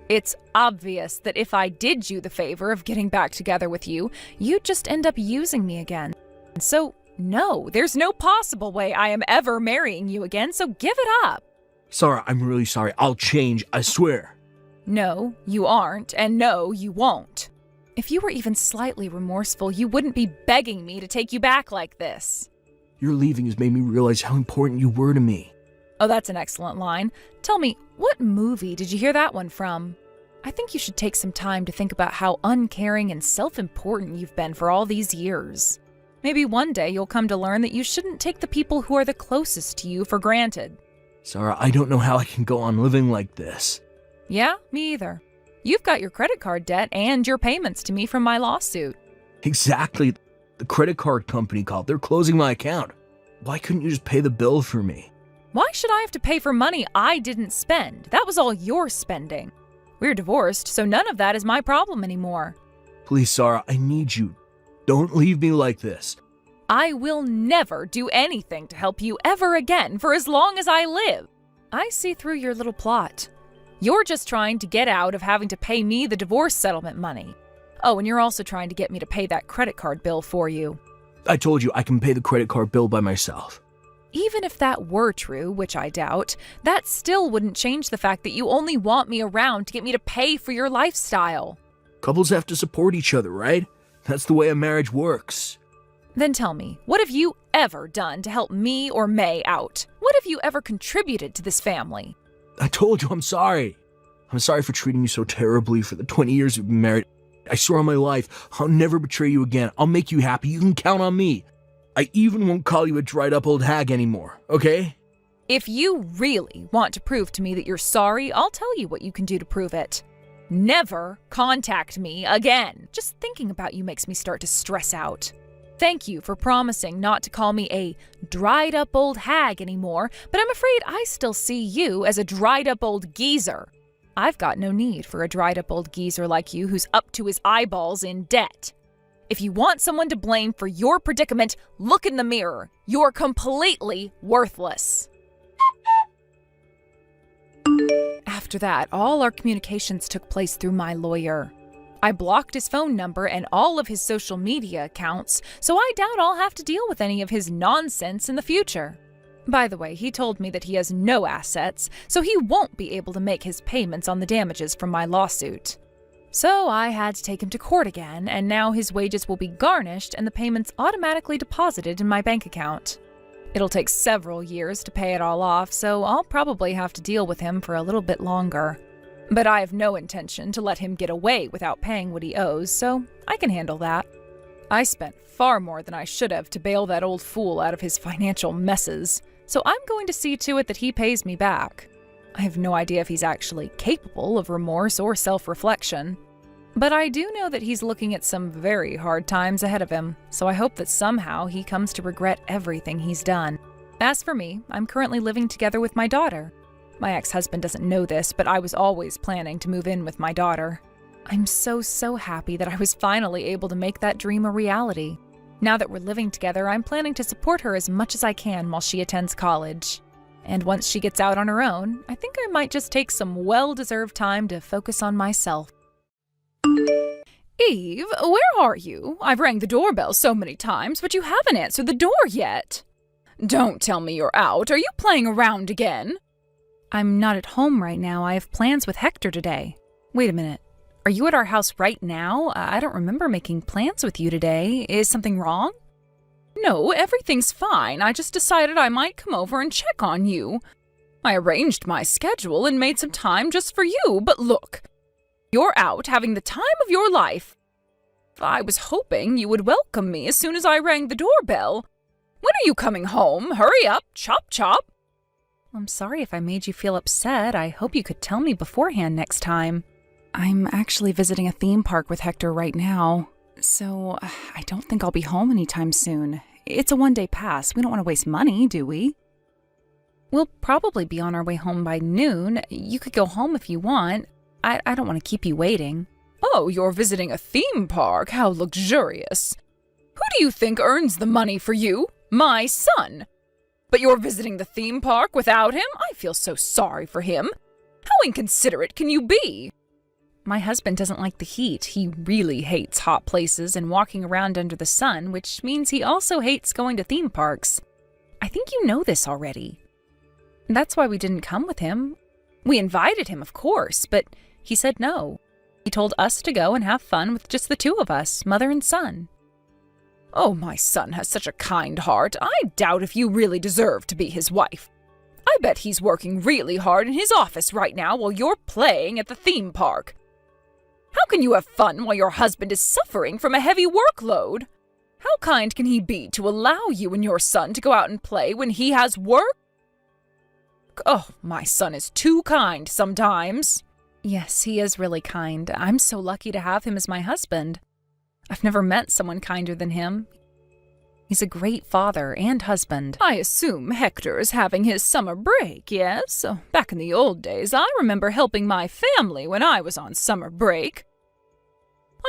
It's obvious that if I did you the favor of getting back together with you, you'd just end up using me again. So, no, there's no possible way I am ever marrying you again, so give it up. Sarah, I'm really sorry. I'll change, I swear. No, you aren't, and no, you won't. If you were even slightly remorseful, you wouldn't be begging me to take you back like this. Your leaving has made me realize how important you were to me. Oh, that's an excellent line. Tell me, what movie did you hear that one from? I think you should take some time to think about how uncaring and self-important you've been for all these years. Maybe one day you'll come to learn that you shouldn't take the people who are the closest to you for granted. Sarah, I don't know how I can go on living like this. Yeah, me either. You've got your credit card debt and your payments to me from my lawsuit. Exactly. The credit card company called. They're closing my account. Why couldn't you just pay the bill for me? Why should I have to pay for money I didn't spend? That was all your spending. We're divorced, so none of that is my problem anymore. Please, Sarah, I need you. Don't leave me like this. I will never do anything to help you ever again for as long as I live. I see through your little plot. You're just trying to get out of having to pay me the divorce settlement money. Oh, and you're also trying to get me to pay that credit card bill for you. I told you I can pay the credit card bill by myself. Even if that were true, which I doubt, that still wouldn't change the fact that you only want me around to get me to pay for your lifestyle. Couples have to support each other, right? That's the way a marriage works. Then tell me, what have you ever done to help me or May out? What have you ever contributed to this family? I told you I'm sorry. I'm sorry for treating you so terribly for the 20 years we've been married. I swear on my life, I'll never betray you again. I'll make you happy. You can count on me. I even won't call you a dried-up old hag anymore, okay? If you really want to prove to me that you're sorry, I'll tell you what you can do to prove it. Never contact me again. Just thinking about you makes me start to stress out. Thank you for promising not to call me a dried-up old hag anymore, but I'm afraid I still see you as a dried-up old geezer. I've got no need for a dried-up old geezer like you who's up to his eyeballs in debt. If you want someone to blame for your predicament, look in the mirror. You're completely worthless. After that, all our communications took place through my lawyer. I blocked his phone number and all of his social media accounts, so I doubt I'll have to deal with any of his nonsense in the future. By the way, he told me that he has no assets, so he won't be able to make his payments on the damages from my lawsuit. So I had to take him to court again, and now his wages will be garnished and the payments automatically deposited in my bank account. It'll take several years to pay it all off, so I'll probably have to deal with him for a little bit longer. But I have no intention to let him get away without paying what he owes, so I can handle that. I spent far more than I should have to bail that old fool out of his financial messes, so I'm going to see to it that he pays me back. I have no idea if he's actually capable of remorse or self-reflection. But I do know that he's looking at some very hard times ahead of him, so I hope that somehow he comes to regret everything he's done. As for me, I'm currently living together with my daughter. My ex-husband doesn't know this, but I was always planning to move in with my daughter. I'm so happy that I was finally able to make that dream a reality. Now that we're living together, I'm planning to support her as much as I can while she attends college. And once she gets out on her own, I think I might just take some well-deserved time to focus on myself. Eve, where are you? I've rang the doorbell so many times, but you haven't answered the door yet. Don't tell me you're out. Are you playing around again? I'm not at home right now. I have plans with Hector today. Wait a minute. Are you at our house right now? I don't remember making plans with you today. Is something wrong? No, everything's fine. I just decided I might come over and check on you. I arranged my schedule and made some time just for you, but look, you're out having the time of your life. I was hoping you would welcome me as soon as I rang the doorbell. When are you coming home? Hurry up, chop chop. I'm sorry if I made you feel upset. I hope you could tell me beforehand next time. I'm actually visiting a theme park with Hector right now, so I don't think I'll be home anytime soon. It's a one-day pass. We don't want to waste money, do we? We'll probably be on our way home by noon. You could go home if you want. I don't want to keep you waiting. Oh, you're visiting a theme park? How luxurious. Who do you think earns the money for you? My son. But you're visiting the theme park without him? I feel so sorry for him. How inconsiderate can you be? My husband doesn't like the heat. He really hates hot places and walking around under the sun, which means he also hates going to theme parks. I think you know this already. That's why we didn't come with him. We invited him, of course, but he said no. He told us to go and have fun with just the two of us, mother and son. Oh, my son has such a kind heart. I doubt if you really deserve to be his wife. I bet he's working really hard in his office right now while you're playing at the theme park. How can you have fun while your husband is suffering from a heavy workload? How kind can he be to allow you and your son to go out and play when he has work? Oh, my son is too kind sometimes. Yes, he is really kind. I'm so lucky to have him as my husband. I've never met someone kinder than him. He's a great father and husband. I assume Hector is having his summer break, yes? Back in the old days, I remember helping my family when I was on summer break.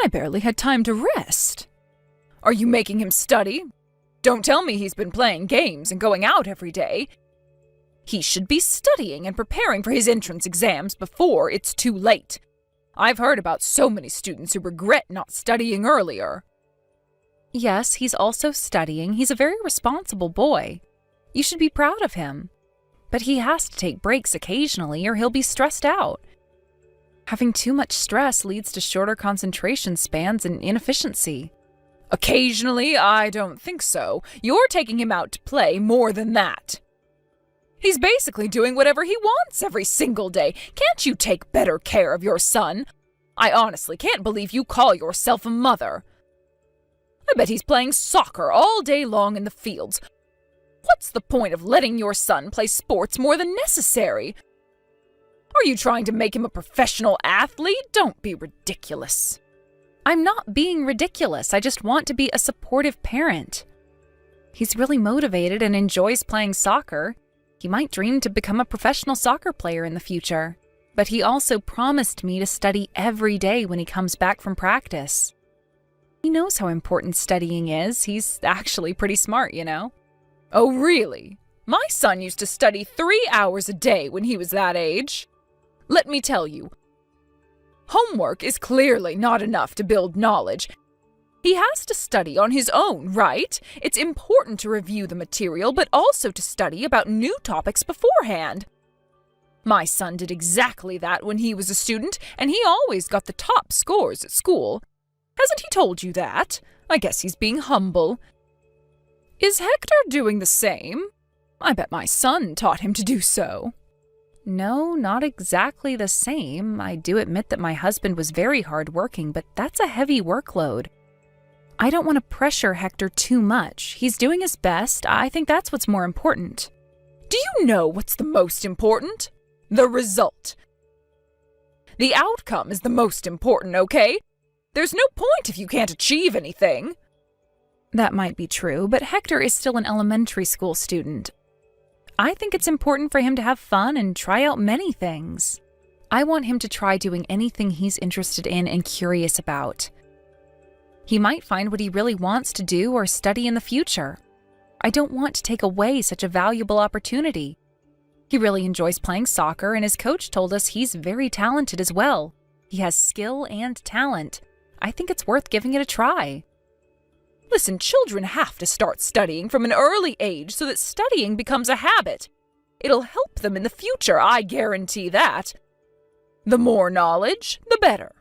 I barely had time to rest. Are you making him study? Don't tell me he's been playing games and going out every day. He should be studying and preparing for his entrance exams before it's too late. I've heard about so many students who regret not studying earlier. Yes, he's also studying. He's a very responsible boy. You should be proud of him. But he has to take breaks occasionally or he'll be stressed out. Having too much stress leads to shorter concentration spans and inefficiency. Occasionally, I don't think so. You're taking him out to play more than that. He's basically doing whatever he wants every single day. Can't you take better care of your son? I honestly can't believe you call yourself a mother. I bet he's playing soccer all day long in the fields. What's the point of letting your son play sports more than necessary? Are you trying to make him a professional athlete? Don't be ridiculous. I'm not being ridiculous. I just want to be a supportive parent. He's really motivated and enjoys playing soccer. He might dream to become a professional soccer player in the future. But he also promised me to study every day when he comes back from practice. He knows how important studying is. He's actually pretty smart, you know. Oh, really? My son used to study 3 hours a day when he was that age. Let me tell you, homework is clearly not enough to build knowledge. He has to study on his own, right? It's important to review the material, but also to study about new topics beforehand. My son did exactly that when he was a student, and he always got the top scores at school. Hasn't he told you that? I guess he's being humble. Is Hector doing the same? I bet my son taught him to do so. No, not exactly the same. I do admit that my husband was very hardworking, but that's a heavy workload. I don't want to pressure Hector too much. He's doing his best. I think that's what's more important. Do you know what's the most important? The result. The outcome is the most important, okay? There's no point if you can't achieve anything. That might be true, but Hector is still an elementary school student. I think it's important for him to have fun and try out many things. I want him to try doing anything he's interested in and curious about. He might find what he really wants to do or study in the future. I don't want to take away such a valuable opportunity. He really enjoys playing soccer, and his coach told us he's very talented as well. He has skill and talent. I think it's worth giving it a try. Listen, children have to start studying from an early age so that studying becomes a habit. It'll help them in the future, I guarantee that. The more knowledge, the better.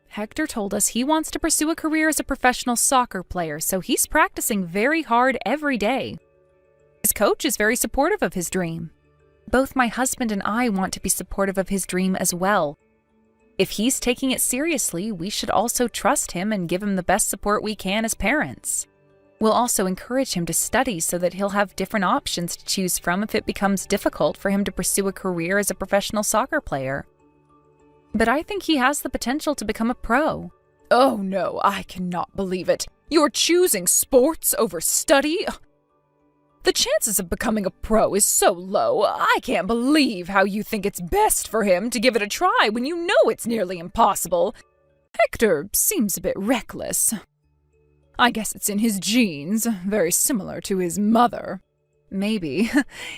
Hector told us he wants to pursue a career as a professional soccer player, so he's practicing very hard every day. His coach is very supportive of his dream. Both my husband and I want to be supportive of his dream as well. If he's taking it seriously, we should also trust him and give him the best support we can as parents. We'll also encourage him to study so that he'll have different options to choose from if it becomes difficult for him to pursue a career as a professional soccer player. But I think he has the potential to become a pro. Oh no, I cannot believe it. You're choosing sports over study? The chances of becoming a pro is so low. I can't believe how you think it's best for him to give it a try when you know it's nearly impossible. Hector seems a bit reckless. I guess it's in his genes, very similar to his mother. Maybe.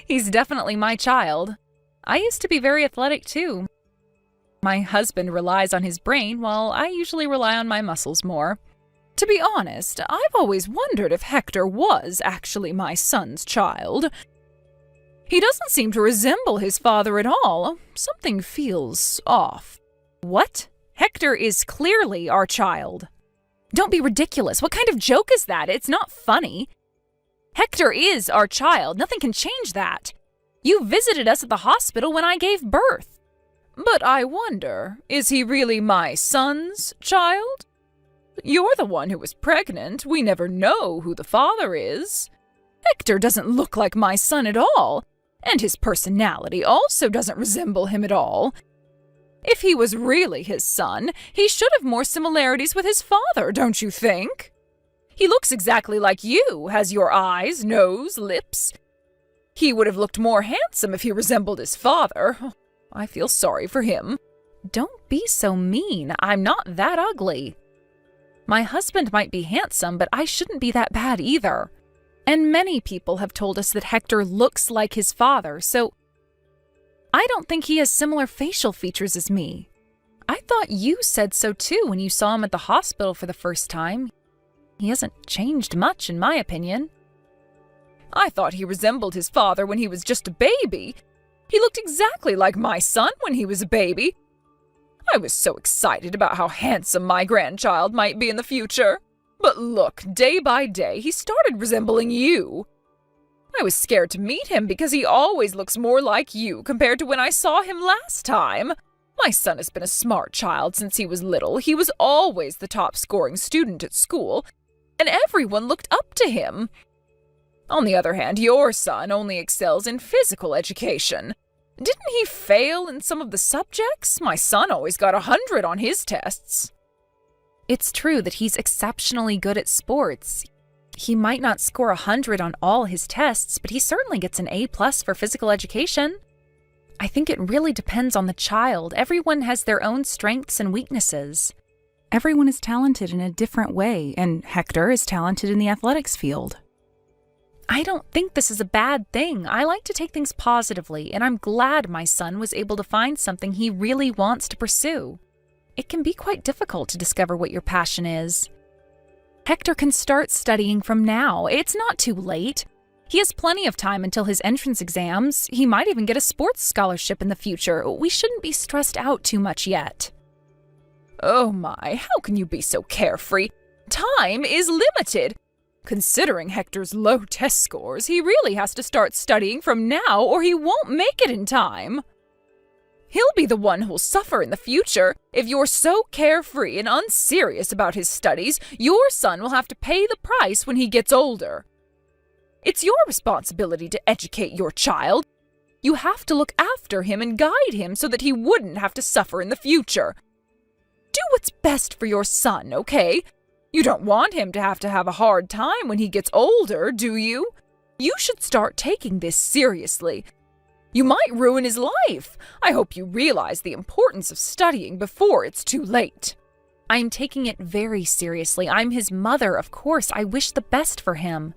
He's definitely my child. I used to be very athletic too. My husband relies on his brain, while I usually rely on my muscles more. To be honest, I've always wondered if Hector was actually my son's child. He doesn't seem to resemble his father at all. Something feels off. What? Hector is clearly our child. Don't be ridiculous. What kind of joke is that? It's not funny. Hector is our child. Nothing can change that. You visited us at the hospital when I gave birth. But I wonder, is he really my son's child? You're the one who was pregnant. We never know who the father is. Hector doesn't look like my son at all, and his personality also doesn't resemble him at all. If he was really his son, he should have more similarities with his father, don't you think? He looks exactly like you, has your eyes, nose, lips. He would have looked more handsome if he resembled his father. I feel sorry for him. Don't be so mean. I'm not that ugly. My husband might be handsome, but I shouldn't be that bad either. And many people have told us that Hector looks like his father, so I don't think he has similar facial features as me. I thought you said so too when you saw him at the hospital for the first time. He hasn't changed much, in my opinion. I thought he resembled his father when he was just a baby. He looked exactly like my son when he was a baby. I was so excited about how handsome my grandchild might be in the future. But look, day by day, he started resembling you. I was scared to meet him because he always looks more like you compared to when I saw him last time. My son has been a smart child since he was little. He was always the top-scoring student at school, and everyone looked up to him. On the other hand, your son only excels in physical education. Didn't he fail in some of the subjects? My son always got 100 on his tests. It's true that he's exceptionally good at sports. He might not score 100 on all his tests, but he certainly gets an A+ for physical education. I think it really depends on the child. Everyone has their own strengths and weaknesses. Everyone is talented in a different way, and Hector is talented in the athletics field. I don't think this is a bad thing. I like to take things positively, and I'm glad my son was able to find something he really wants to pursue. It can be quite difficult to discover what your passion is. Hector can start studying from now. It's not too late. He has plenty of time until his entrance exams. He might even get a sports scholarship in the future. We shouldn't be stressed out too much yet. Oh my, how can you be so carefree? Time is limited. Considering Hector's low test scores, he really has to start studying from now or he won't make it in time. He'll be the one who'll suffer in the future. If you're so carefree and unserious about his studies, your son will have to pay the price when he gets older. It's your responsibility to educate your child. You have to look after him and guide him so that he wouldn't have to suffer in the future. Do what's best for your son, okay? You don't want him to have a hard time when he gets older, do you? You should start taking this seriously. You might ruin his life. I hope you realize the importance of studying before it's too late. I'm taking it very seriously. I'm his mother, of course. I wish the best for him.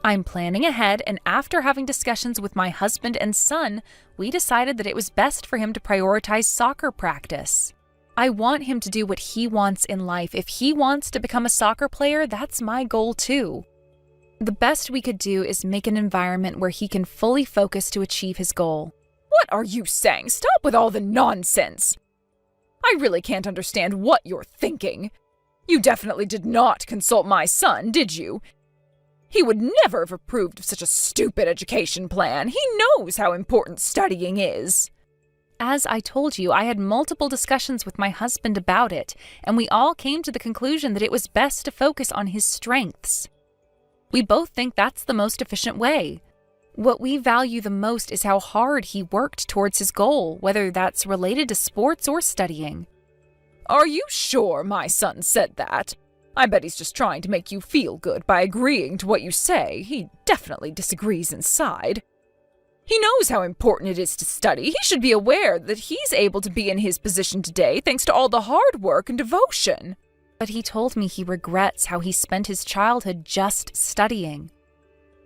I'm planning ahead, and after having discussions with my husband and son, we decided that it was best for him to prioritize soccer practice. I want him to do what he wants in life. If he wants to become a soccer player, that's my goal too. The best we could do is make an environment where he can fully focus to achieve his goal. What are you saying? Stop with all the nonsense. I really can't understand what you're thinking. You definitely did not consult my son, did you? He would never have approved of such a stupid education plan. He knows how important studying is. As I told you, I had multiple discussions with my husband about it, and we all came to the conclusion that it was best to focus on his strengths. We both think that's the most efficient way. What we value the most is how hard he worked towards his goal, whether that's related to sports or studying. Are you sure my son said that? I bet he's just trying to make you feel good by agreeing to what you say. He definitely disagrees inside. He knows how important it is to study. He should be aware that he's able to be in his position today thanks to all the hard work and devotion. But he told me he regrets how he spent his childhood just studying.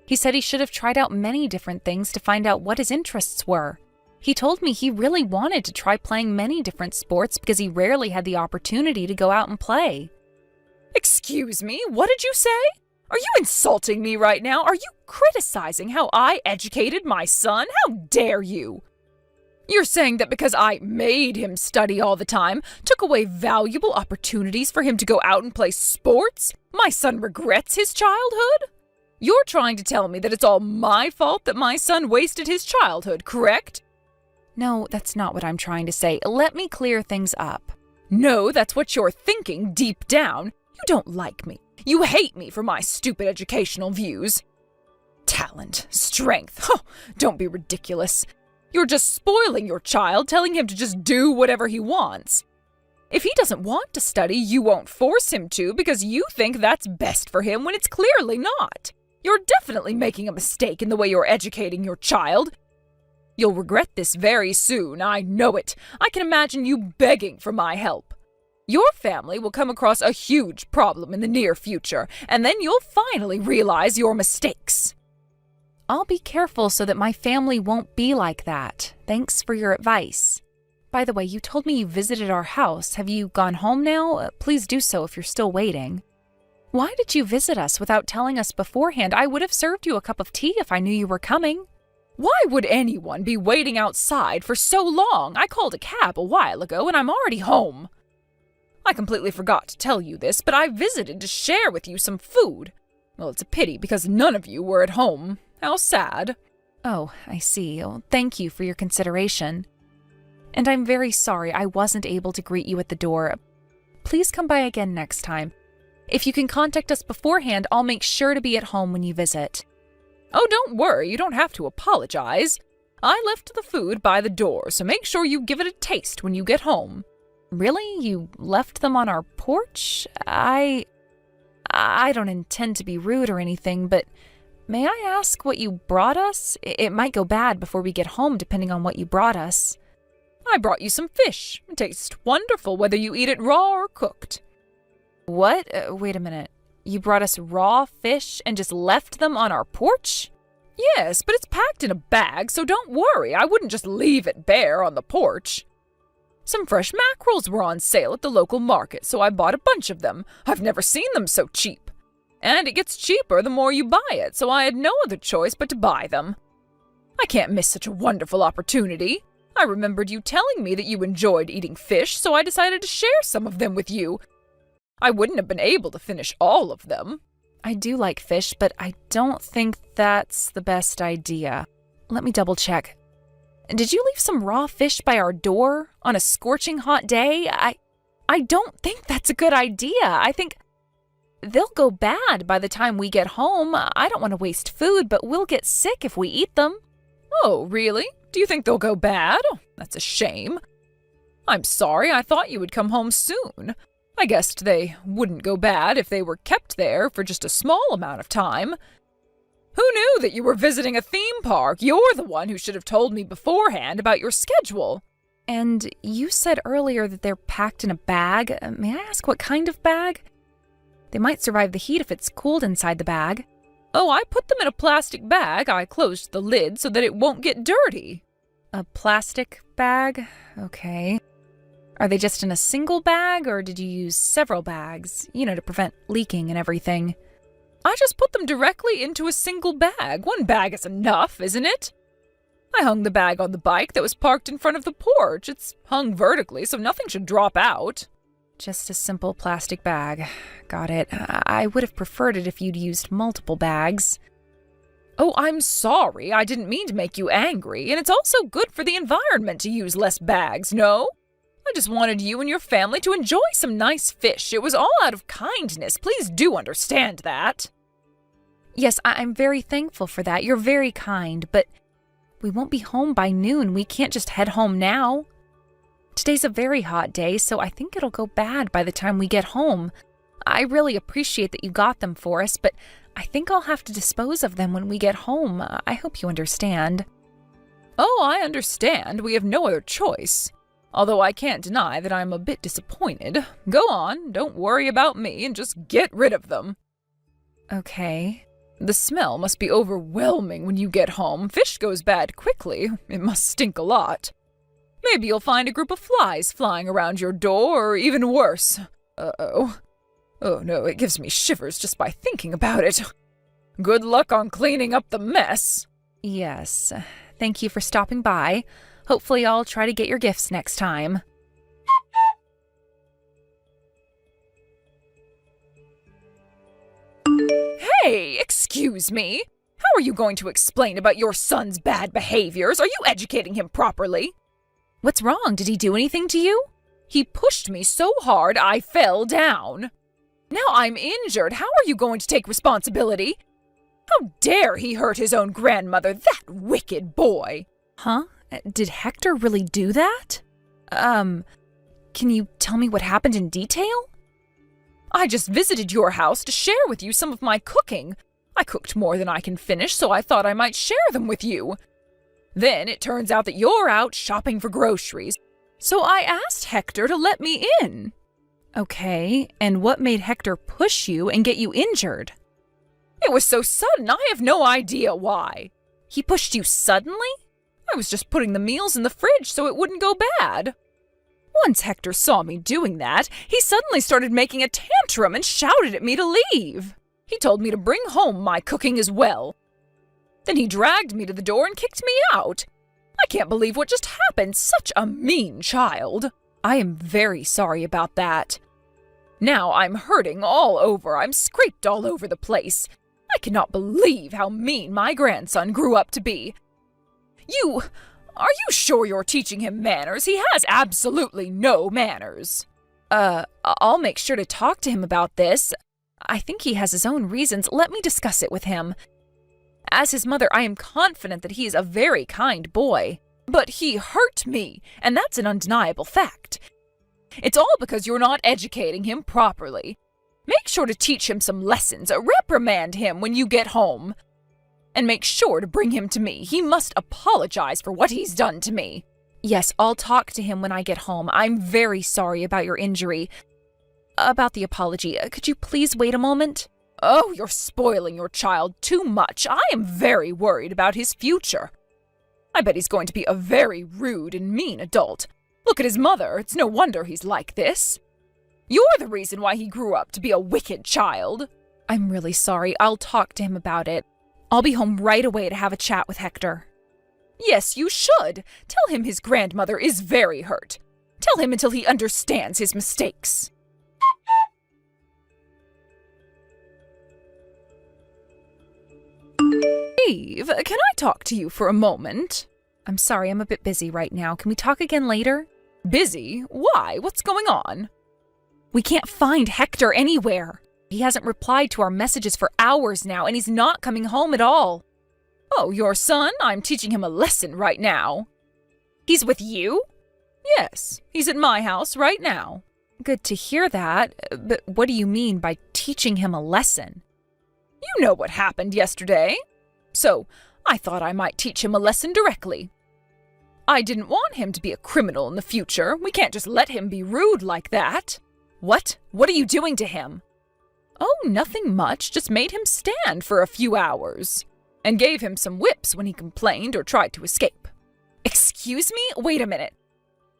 He said he should have tried out many different things to find out what his interests were. He told me he really wanted to try playing many different sports because he rarely had the opportunity to go out and play. Excuse me, what did you say? Are you insulting me right now? Are you criticizing how I educated my son? How dare you? You're saying that because I made him study all the time, took away valuable opportunities for him to go out and play sports, my son regrets his childhood? You're trying to tell me that it's all my fault that my son wasted his childhood, correct? No, that's not what I'm trying to say. Let me clear things up. No, that's what you're thinking deep down. You don't like me. You hate me for my stupid educational views. Talent, strength, don't be ridiculous. You're just spoiling your child, telling him to just do whatever he wants. If he doesn't want to study, you won't force him to because you think that's best for him when it's clearly not. You're definitely making a mistake in the way you're educating your child. You'll regret this very soon, I know it. I can imagine you begging for my help. Your family will come across a huge problem in the near future, and then you'll finally realize your mistakes. I'll be careful so that my family won't be like that. Thanks for your advice. By the way, you told me you visited our house. Have you gone home now? Please do so if you're still waiting. Why did you visit us without telling us beforehand? I would have served you a cup of tea if I knew you were coming. Why would anyone be waiting outside for so long? I called a cab a while ago and I'm already home. I completely forgot to tell you this, but I visited to share with you some food. Well, it's a pity because none of you were at home. How sad. Oh, I see. Oh, thank you for your consideration. And I'm very sorry I wasn't able to greet you at the door. Please come by again next time. If you can contact us beforehand, I'll make sure to be at home when you visit. Oh, don't worry, you don't have to apologize. I left the food by the door, so make sure you give it a taste when you get home. Really? You left them on our porch? I don't intend to be rude or anything, but may I ask what you brought us? It might go bad before we get home, depending on what you brought us. I brought you some fish. It tastes wonderful whether you eat it raw or cooked. What? Wait a minute. You brought us raw fish and just left them on our porch? Yes, but it's packed in a bag, so don't worry. I wouldn't just leave it bare on the porch. Some fresh mackerels were on sale at the local market, so I bought a bunch of them. I've never seen them so cheap. And it gets cheaper the more you buy it, so I had no other choice but to buy them. I can't miss such a wonderful opportunity. I remembered you telling me that you enjoyed eating fish, so I decided to share some of them with you. I wouldn't have been able to finish all of them. I do like fish, but I don't think that's the best idea. Let me double check. Did you leave some raw fish by our door on a scorching hot day? I don't think that's a good idea. I think they'll go bad by the time we get home. I don't want to waste food, but we'll get sick if we eat them. Oh, really? Do you think they'll go bad? Oh, that's a shame. I'm sorry, I thought you would come home soon. I guessed they wouldn't go bad if they were kept there for just a small amount of time. Who knew that you were visiting a theme park? You're the one who should have told me beforehand about your schedule. And you said earlier that they're packed in a bag. May I ask what kind of bag? They might survive the heat if it's cooled inside the bag. Oh, I put them in a plastic bag. I closed the lid so that it won't get dirty. A plastic bag? Okay. Are they just in a single bag, or did you use several bags, to prevent leaking and everything? I just put them directly into a single bag. One bag is enough, isn't it? I hung the bag on the bike that was parked in front of the porch. It's hung vertically, so nothing should drop out. Just a simple plastic bag. Got it. I would have preferred it if you'd used multiple bags. Oh, I'm sorry. I didn't mean to make you angry, and it's also good for the environment to use less bags, no? I just wanted you and your family to enjoy some nice fish. It was all out of kindness. Please do understand that. Yes, I'm very thankful for that. You're very kind, but we won't be home by noon. We can't just head home now. Today's a very hot day, so I think it'll go bad by the time we get home. I really appreciate that you got them for us, but I think I'll have to dispose of them when we get home. I hope you understand. Oh, I understand. We have no other choice. Although I can't deny that I'm a bit disappointed. Go on, don't worry about me, and just get rid of them. Okay. The smell must be overwhelming when you get home. Fish goes bad quickly. It must stink a lot. Maybe you'll find a group of flies flying around your door, or even worse. Uh-oh. Oh no, it gives me shivers just by thinking about it. Good luck on cleaning up the mess. Yes. Thank you for stopping by. Hopefully I'll try to get your gifts next time. Hey, excuse me. How are you going to explain about your son's bad behaviors? Are you educating him properly? What's wrong? Did he do anything to you? He pushed me so hard I fell down. Now I'm injured. How are you going to take responsibility? How dare he hurt his own grandmother, that wicked boy? Huh? Did Hector really do that? Can you tell me what happened in detail? I just visited your house to share with you some of my cooking. I cooked more than I can finish, so I thought I might share them with you. Then it turns out that you're out shopping for groceries, so I asked Hector to let me in. Okay, and what made Hector push you and get you injured? It was so sudden, I have no idea why. He pushed you suddenly? I was just putting the meals in the fridge so it wouldn't go bad. Once Hector saw me doing that, he suddenly started making a tantrum and shouted at me to leave. He told me to bring home my cooking as well. Then he dragged me to the door and kicked me out. I can't believe what just happened. Such a mean child. I am very sorry about that. Now I'm hurting all over. I'm scraped all over the place. I cannot believe how mean my grandson grew up to be. Are you sure you're teaching him manners? He has absolutely no manners. I'll make sure to talk to him about this. I think he has his own reasons. Let me discuss it with him. As his mother, I am confident that he is a very kind boy. But he hurt me, and that's an undeniable fact. It's all because you're not educating him properly. Make sure to teach him some lessons. Reprimand him when you get home. And make sure to bring him to me. He must apologize for what he's done to me. Yes, I'll talk to him when I get home. I'm very sorry about your injury. About the apology, could you please wait a moment? Oh, you're spoiling your child too much. I am very worried about his future. I bet he's going to be a very rude and mean adult. Look at his mother. It's no wonder he's like this. You're the reason why he grew up to be a wicked child. I'm really sorry. I'll talk to him about it. I'll be home right away to have a chat with Hector. Yes, you should. Tell him his grandmother is very hurt. Tell him until he understands his mistakes. Eve, can I talk to you for a moment? I'm sorry, I'm a bit busy right now. Can we talk again later? Busy? Why? What's going on? We can't find Hector anywhere. He hasn't replied to our messages for hours now, and he's not coming home at all. Oh, your son? I'm teaching him a lesson right now. He's with you? Yes, he's at my house right now. Good to hear that, but what do you mean by teaching him a lesson? You know what happened yesterday. So, I thought I might teach him a lesson directly. I didn't want him to be a criminal in the future. We can't just let him be rude like that. What? What are you doing to him? Oh, nothing much. Just made him stand for a few hours. And gave him some whips when he complained or tried to escape. Excuse me? Wait a minute.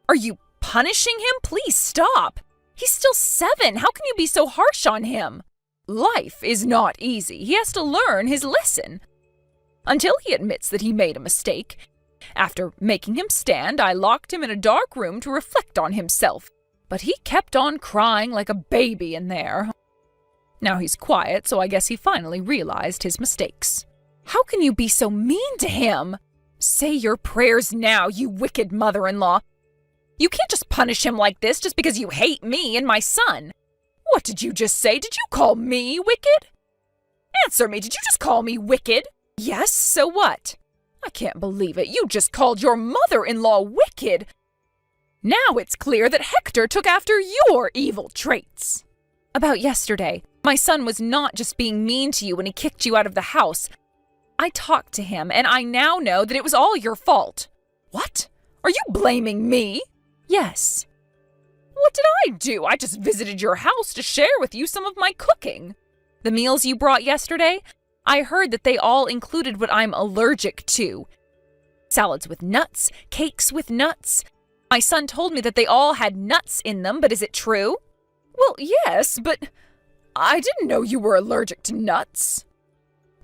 Are you punishing him? Please stop. He's still 7. How can you be so harsh on him? Life is not easy. He has to learn his lesson. Until he admits that he made a mistake. After making him stand, I locked him in a dark room to reflect on himself. But he kept on crying like a baby in there. Now he's quiet, so I guess he finally realized his mistakes. How can you be so mean to him? Say your prayers now, you wicked mother-in-law. You can't just punish him like this just because you hate me and my son. What did you just say? Did you call me wicked? Answer me, did you just call me wicked? Yes, so what? I can't believe it. You just called your mother-in-law wicked. Now it's clear that Hector took after your evil traits. About yesterday, my son was not just being mean to you when he kicked you out of the house. I talked to him, and I now know that it was all your fault. What? Are you blaming me? Yes. What did I do? I just visited your house to share with you some of my cooking. The meals you brought yesterday? I heard that they all included what I'm allergic to. Salads with nuts, cakes with nuts. My son told me that they all had nuts in them, but is it true? Well, yes, but I didn't know you were allergic to nuts.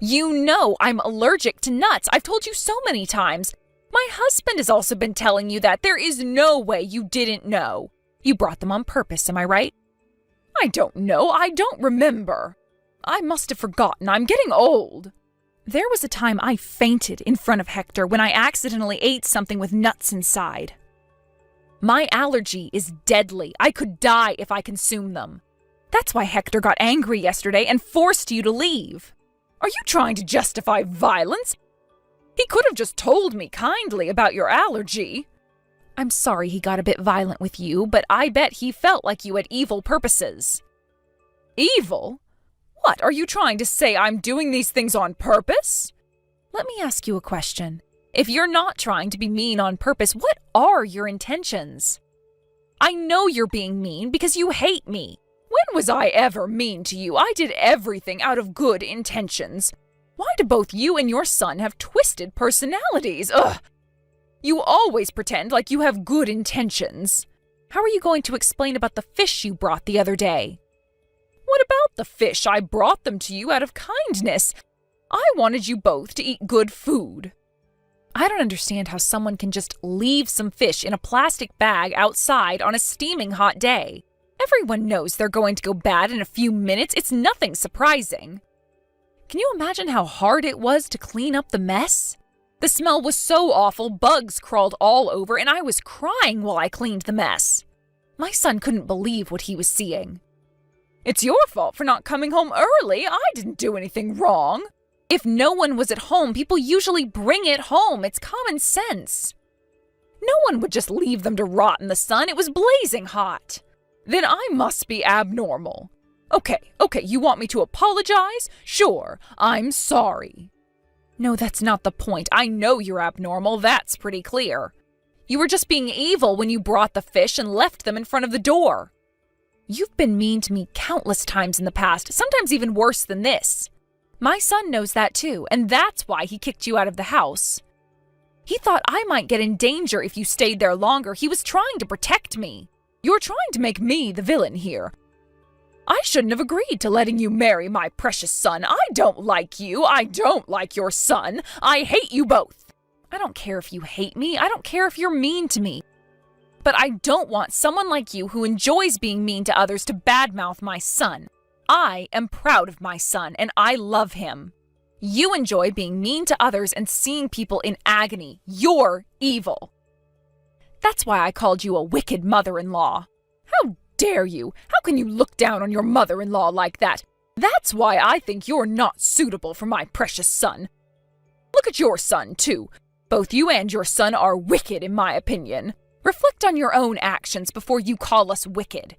You know I'm allergic to nuts. I've told you so many times. My husband has also been telling you that. There is no way you didn't know. You brought them on purpose, am I right? I don't know. I don't remember. I must have forgotten. I'm getting old. There was a time I fainted in front of Hector when I accidentally ate something with nuts inside. My allergy is deadly. I could die if I consume them. That's why Hector got angry yesterday and forced you to leave. Are you trying to justify violence? He could have just told me kindly about your allergy. I'm sorry he got a bit violent with you, but I bet he felt like you had evil purposes. Evil? What, are you trying to say I'm doing these things on purpose? Let me ask you a question. If you're not trying to be mean on purpose, what are your intentions? I know you're being mean because you hate me. When was I ever mean to you? I did everything out of good intentions. Why do both you and your son have twisted personalities? Ugh! You always pretend like you have good intentions. How are you going to explain about the fish you brought the other day? What about the fish? I brought them to you out of kindness. I wanted you both to eat good food. I don't understand how someone can just leave some fish in a plastic bag outside on a steaming hot day. Everyone knows they're going to go bad in a few minutes. It's nothing surprising. Can you imagine how hard it was to clean up the mess? The smell was so awful, bugs crawled all over, and I was crying while I cleaned the mess. My son couldn't believe what he was seeing. It's your fault for not coming home early. I didn't do anything wrong. If no one was at home, people usually bring it home. It's common sense. No one would just leave them to rot in the sun. It was blazing hot. Then I must be abnormal. Okay, you want me to apologize? Sure, I'm sorry. No, that's not the point. I know you're abnormal. That's pretty clear. You were just being evil when you brought the fish and left them in front of the door. You've been mean to me countless times in the past, sometimes even worse than this. My son knows that too, and that's why he kicked you out of the house. He thought I might get in danger if you stayed there longer. He was trying to protect me. You're trying to make me the villain here. I shouldn't have agreed to letting you marry my precious son. I don't like you. I don't like your son. I hate you both. I don't care if you hate me. I don't care if you're mean to me. But I don't want someone like you who enjoys being mean to others to badmouth my son. I am proud of my son, and I love him. You enjoy being mean to others and seeing people in agony. You're evil. That's why I called you a wicked mother-in-law. How dare you? How can you look down on your mother-in-law like that? That's why I think you're not suitable for my precious son. Look at your son, too. Both you and your son are wicked, in my opinion. Reflect on your own actions before you call us wicked.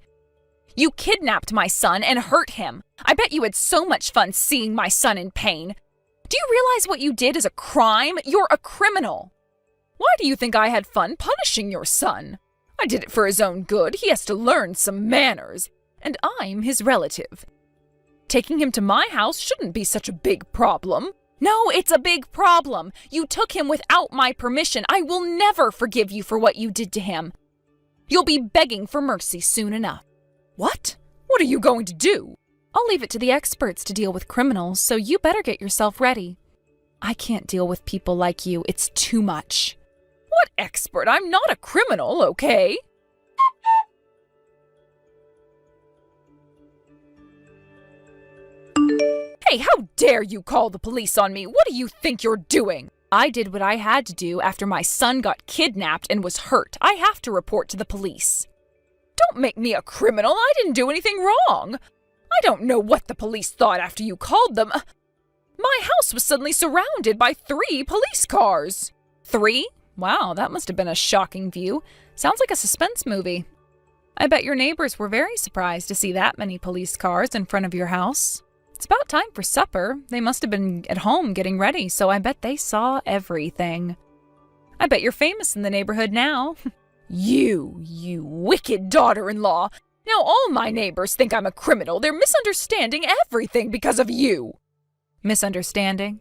You kidnapped my son and hurt him. I bet you had so much fun seeing my son in pain. Do you realize what you did is a crime? You're a criminal. Why do you think I had fun punishing your son? I did it for his own good. He has to learn some manners. And I'm his relative. Taking him to my house shouldn't be such a big problem. No, it's a big problem. You took him without my permission. I will never forgive you for what you did to him. You'll be begging for mercy soon enough. What? What are you going to do? I'll leave it to the experts to deal with criminals, so you better get yourself ready. I can't deal with people like you. It's too much. What expert? I'm not a criminal, okay? Hey, how dare you call the police on me? What do you think you're doing? I did what I had to do after my son got kidnapped and was hurt. I have to report to the police. Don't make me a criminal. I didn't do anything wrong. I don't know what the police thought after you called them. My house was suddenly surrounded by 3 police cars. 3? Wow, that must have been a shocking view. Sounds like a suspense movie. I bet your neighbors were very surprised to see that many police cars in front of your house. It's about time for supper. They must have been at home getting ready, so I bet they saw everything. I bet you're famous in the neighborhood now. You wicked daughter-in-law. Now all my neighbors think I'm a criminal. They're misunderstanding everything because of you. Misunderstanding?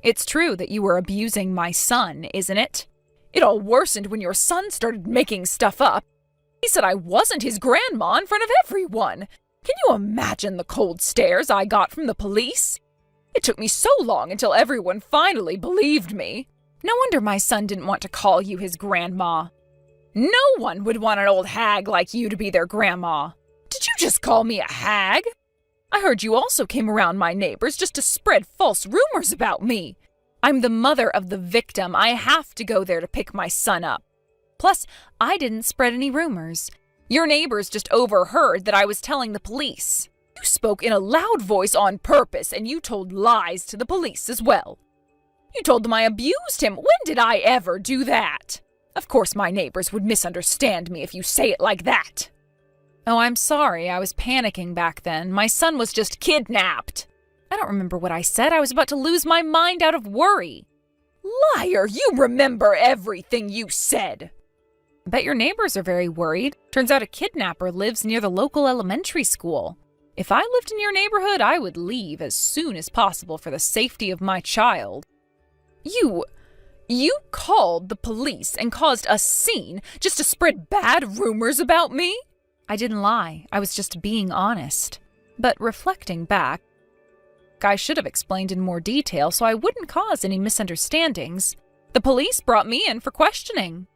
It's true that you were abusing my son, isn't it? It all worsened when your son started making stuff up. He said I wasn't his grandma in front of everyone. Can you imagine the cold stares I got from the police? It took me so long until everyone finally believed me. No wonder my son didn't want to call you his grandma. No one would want an old hag like you to be their grandma. Did you just call me a hag? I heard you also came around my neighbors just to spread false rumors about me. I'm the mother of the victim. I have to go there to pick my son up. Plus, I didn't spread any rumors. Your neighbors just overheard that I was telling the police. You spoke in a loud voice on purpose, and you told lies to the police as well. You told them I abused him. When did I ever do that? Of course my neighbors would misunderstand me if you say it like that. Oh, I'm sorry. I was panicking back then. My son was just kidnapped. I don't remember what I said. I was about to lose my mind out of worry. Liar! You remember everything you said. I bet your neighbors are very worried. Turns out a kidnapper lives near the local elementary school. If I lived in your neighborhood, I would leave as soon as possible for the safety of my child. You called the police and caused a scene just to spread bad rumors about me? I didn't lie. I was just being honest. But reflecting back, I should have explained in more detail so I wouldn't cause any misunderstandings. The police brought me in for questioning.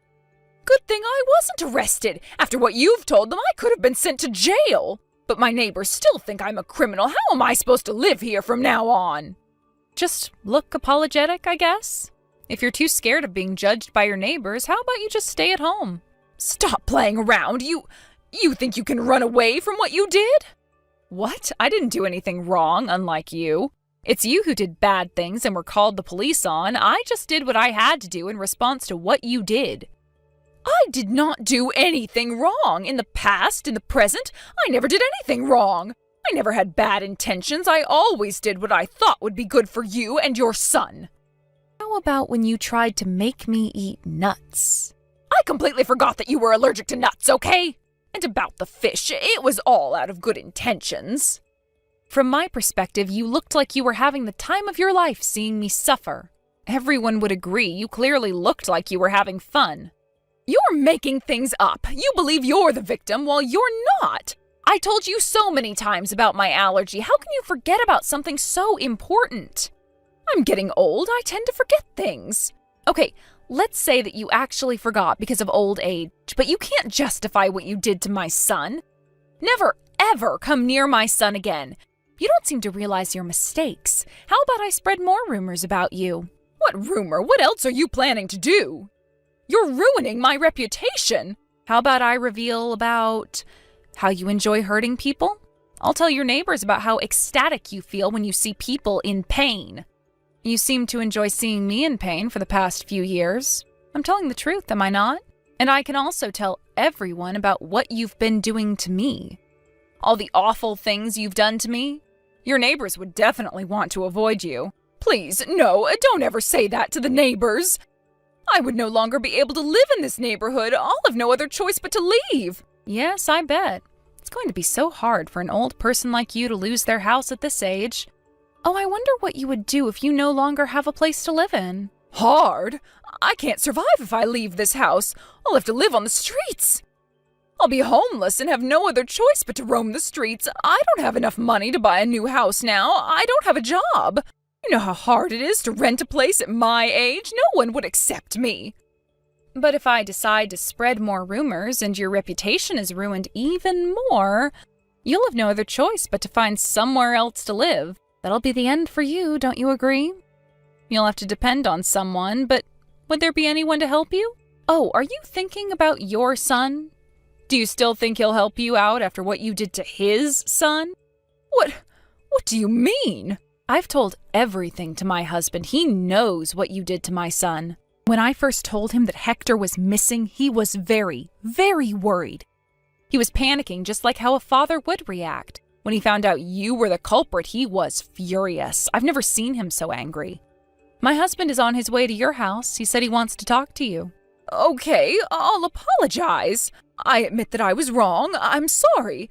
Good thing I wasn't arrested. After what you've told them, I could have been sent to jail. But my neighbors still think I'm a criminal. How am I supposed to live here from now on? Just look apologetic, I guess. If you're too scared of being judged by your neighbors, how about you just stay at home? Stop playing around. You think you can run away from what you did? What? I didn't do anything wrong, unlike you. It's you who did bad things and were called the police on. I just did what I had to do in response to what you did. I did not do anything wrong. In the past, in the present, I never did anything wrong. I never had bad intentions. I always did what I thought would be good for you and your son. How about when you tried to make me eat nuts? I completely forgot that you were allergic to nuts, okay? And about the fish, it was all out of good intentions. From my perspective, you looked like you were having the time of your life seeing me suffer. Everyone would agree you clearly looked like you were having fun. You're making things up. You believe you're the victim while you're not. I told you so many times about my allergy. How can you forget about something so important? I'm getting old. I tend to forget things. Okay, let's say that you actually forgot because of old age, but you can't justify what you did to my son. Never, ever come near my son again. You don't seem to realize your mistakes. How about I spread more rumors about you? What rumor? What else are you planning to do? You're ruining my reputation. How about I reveal about how you enjoy hurting people? I'll tell your neighbors about how ecstatic you feel when you see people in pain. You seem to enjoy seeing me in pain for the past few years. I'm telling the truth, am I not? And I can also tell everyone about what you've been doing to me. All the awful things you've done to me. Your neighbors would definitely want to avoid you. Please, no, don't ever say that to the neighbors. I would no longer be able to live in this neighborhood. I'll have no other choice but to leave. Yes, I bet. It's going to be so hard for an old person like you to lose their house at this age. Oh, I wonder what you would do if you no longer have a place to live in. Hard? I can't survive if I leave this house. I'll have to live on the streets. I'll be homeless and have no other choice but to roam the streets. I don't have enough money to buy a new house now. I don't have a job. You know how hard it is to rent a place at my age. No one would accept me. But if I decide to spread more rumors and your reputation is ruined even more, you'll have no other choice but to find somewhere else to live. That'll be the end for you, don't you agree? You'll have to depend on someone, but would there be anyone to help you? Oh, are you thinking about your son? Do you still think he'll help you out after what you did to his son? What do you mean? I've told everything to my husband. He knows what you did to my son. When I first told him that Hector was missing, he was very, very worried. He was panicking just like how a father would react. When he found out you were the culprit, he was furious. I've never seen him so angry. My husband is on his way to your house. He said he wants to talk to you. Okay, I'll apologize. I admit that I was wrong. I'm sorry.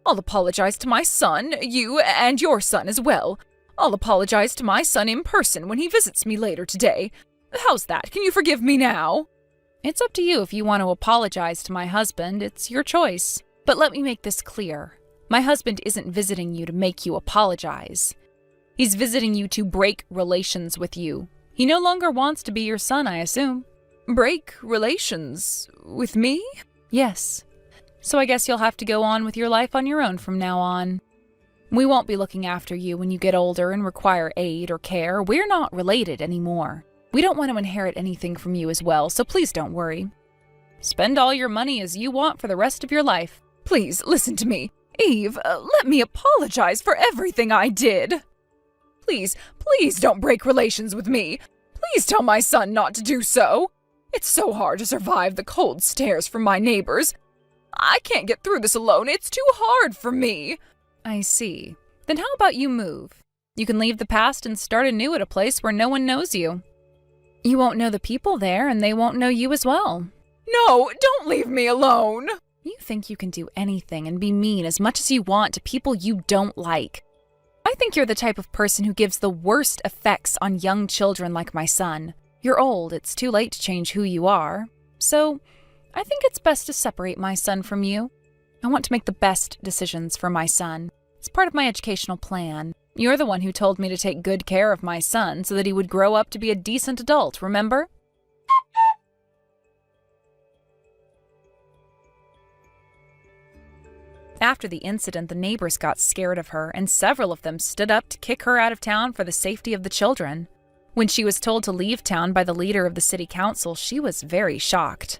I'll apologize to my son, you, and your son as well. I'll apologize to my son in person when he visits me later today. How's that? Can you forgive me now? It's up to you if you want to apologize to my husband. It's your choice. But let me make this clear. My husband isn't visiting you to make you apologize. He's visiting you to break relations with you. He no longer wants to be your son, I assume. Break relations with me? Yes. So I guess you'll have to go on with your life on your own from now on. We won't be looking after you when you get older and require aid or care. We're not related anymore. We don't want to inherit anything from you as well, so please don't worry. Spend all your money as you want for the rest of your life. Please, listen to me. Eve, let me apologize for everything I did. Please don't break relations with me. Please tell my son not to do so. It's so hard to survive the cold stares from my neighbors. I can't get through this alone. It's too hard for me. I see. Then how about you move? You can leave the past and start anew at a place where no one knows you. You won't know the people there, and they won't know you as well. No, don't leave me alone. You think you can do anything and be mean as much as you want to people you don't like. I think you're the type of person who gives the worst effects on young children like my son. You're old, it's too late to change who you are. So, I think it's best to separate my son from you. I want to make the best decisions for my son. It's part of my educational plan. You're the one who told me to take good care of my son so that he would grow up to be a decent adult, remember? After the incident, the neighbors got scared of her, and several of them stood up to kick her out of town for the safety of the children. When she was told to leave town by the leader of the city council, she was very shocked.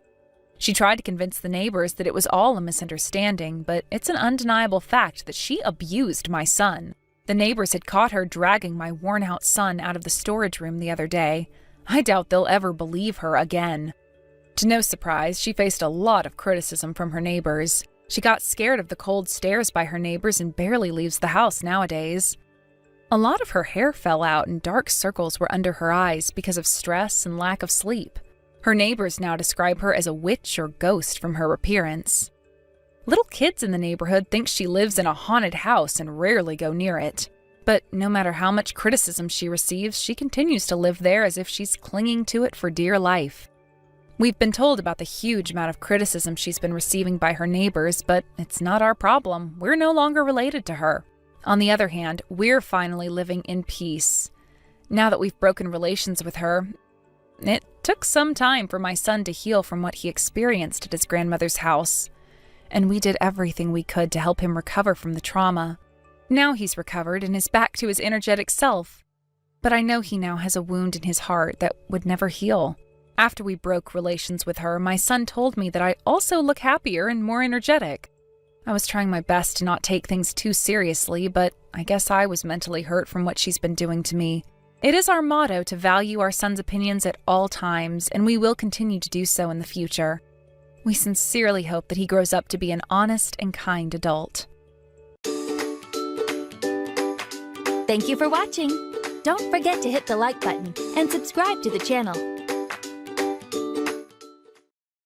She tried to convince the neighbors that it was all a misunderstanding, but it's an undeniable fact that she abused my son. The neighbors had caught her dragging my worn-out son out of the storage room the other day. I doubt they'll ever believe her again. To no surprise, she faced a lot of criticism from her neighbors. She got scared of the cold stares by her neighbors and barely leaves the house nowadays. A lot of her hair fell out and dark circles were under her eyes because of stress and lack of sleep. Her neighbors now describe her as a witch or ghost from her appearance. Little kids in the neighborhood think she lives in a haunted house and rarely go near it. But no matter how much criticism she receives, she continues to live there as if she's clinging to it for dear life. We've been told about the huge amount of criticism she's been receiving by her neighbors, but it's not our problem. We're no longer related to her. On the other hand, we're finally living in peace. Now that we've broken relations with her, it took some time for my son to heal from what he experienced at his grandmother's house, and we did everything we could to help him recover from the trauma. Now he's recovered and is back to his energetic self, but I know he now has a wound in his heart that would never heal. After we broke relations with her, my son told me that I also look happier and more energetic. I was trying my best to not take things too seriously, but I guess I was mentally hurt from what she's been doing to me. It is our motto to value our son's opinions at all times, and we will continue to do so in the future. We sincerely hope that he grows up to be an honest and kind adult. Thank you for watching. Don't forget to hit the like button and subscribe to the channel.